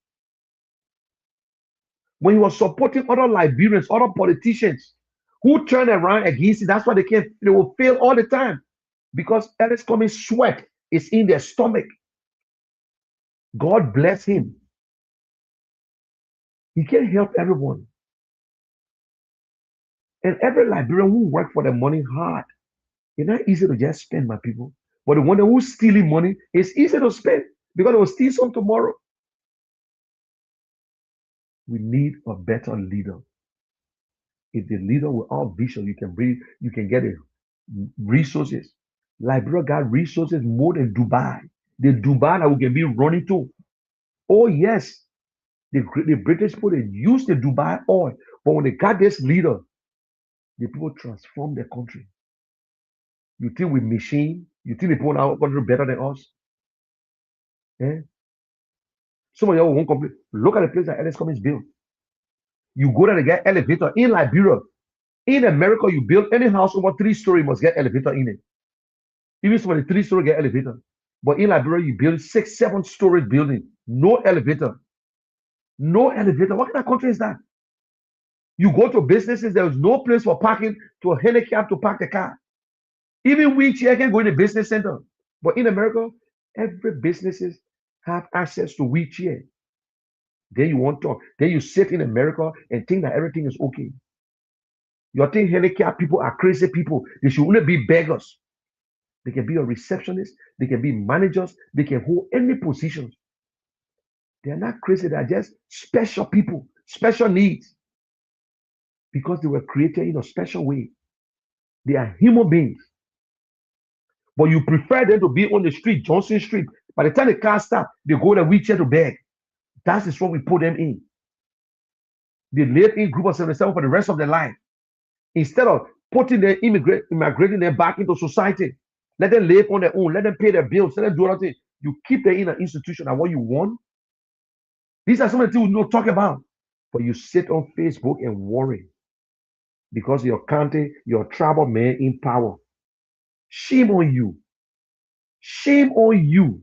When he was supporting other Liberians, other politicians who turn around against it, that's why they will fail all the time because Alex Cummings' sweat is in their stomach. God bless him. He can't help everyone. And every Liberian who work for the money hard, it's not easy to just spend, my people. But the one who's stealing money, it's easy to spend because they will steal some tomorrow. We need a better leader. If the leader with all vision, you can get it. Resources. Liberia got resources more than Dubai. The Dubai that we can be running to. Oh, yes. The British people, they used the Dubai oil. But when they got this leader, the people transformed their country. You think with machine, you think the people in our country better than us? Eh? Some of y'all won't complain. Look at the place that Alex Cummings built. You go there to get elevator in Liberia. In America, you build any house over 3-story must get elevator in it. Even some of the 3-story get elevator. But in Liberia, you build 6, 7-story building, no elevator. No elevator. What kind of country is that? You go to businesses, there is no place for parking to a handicap to park the car. Even wheelchair can go in the business center. But in America, every businesses have access to wheelchair. Then you want to, then you sit in America and think that everything is okay. You think handicapped people are crazy people. They should only be beggars. They can be a receptionist. They can be managers. They can hold any positions. They are not crazy. They are just special people, special needs. Because they were created in a special way. They are human beings. But you prefer them to be on the street, Johnson Street. By the time the car stops, they go in a wheelchair to beg. That is what we put them in. They live in group of 77 for the rest of their life. Instead of putting them, immigrating them back into society, let them live on their own, let them pay their bills, let them do everything. You keep them in an institution and what you want. These are some of the things we don't talk about. But you sit on Facebook and worry because your county, your tribal man in power. Shame on you. Shame on you.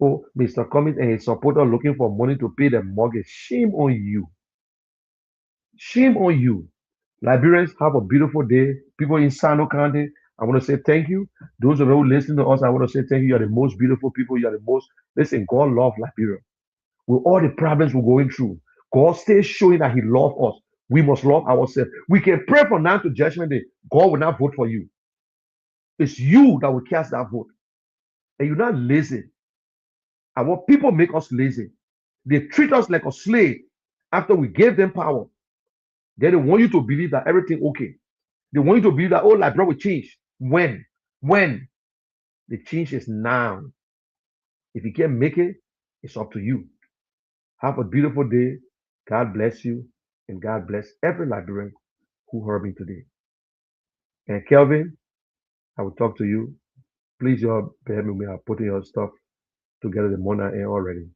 Oh, Mr. Cummings and his supporter looking for money to pay the mortgage. Shame on you. Shame on you. Liberians, have a beautiful day. People in Sano County, I want to say thank you. Those of you who listen to us, I want to say thank you. You are the most beautiful people. You are the most, listen, God love Liberia. With all the problems we're going through, God stays showing that He loves us. We must love ourselves. We can pray from now to Judgment Day. God will not vote for you. It's you that will cast that vote. And you're not lazy. Our people make us lazy. They treat us like a slave after we gave them power. Then they want you to believe that everything okay. They want you to believe that, oh, Liberia will change. When? When? The change is now. If you can't make it, it's up to you. Have a beautiful day. God bless you. And God bless every Liberian who heard me today. And Kelvin, I will talk to you. Please, you bear with me. I'm putting your stuff together the morning and already.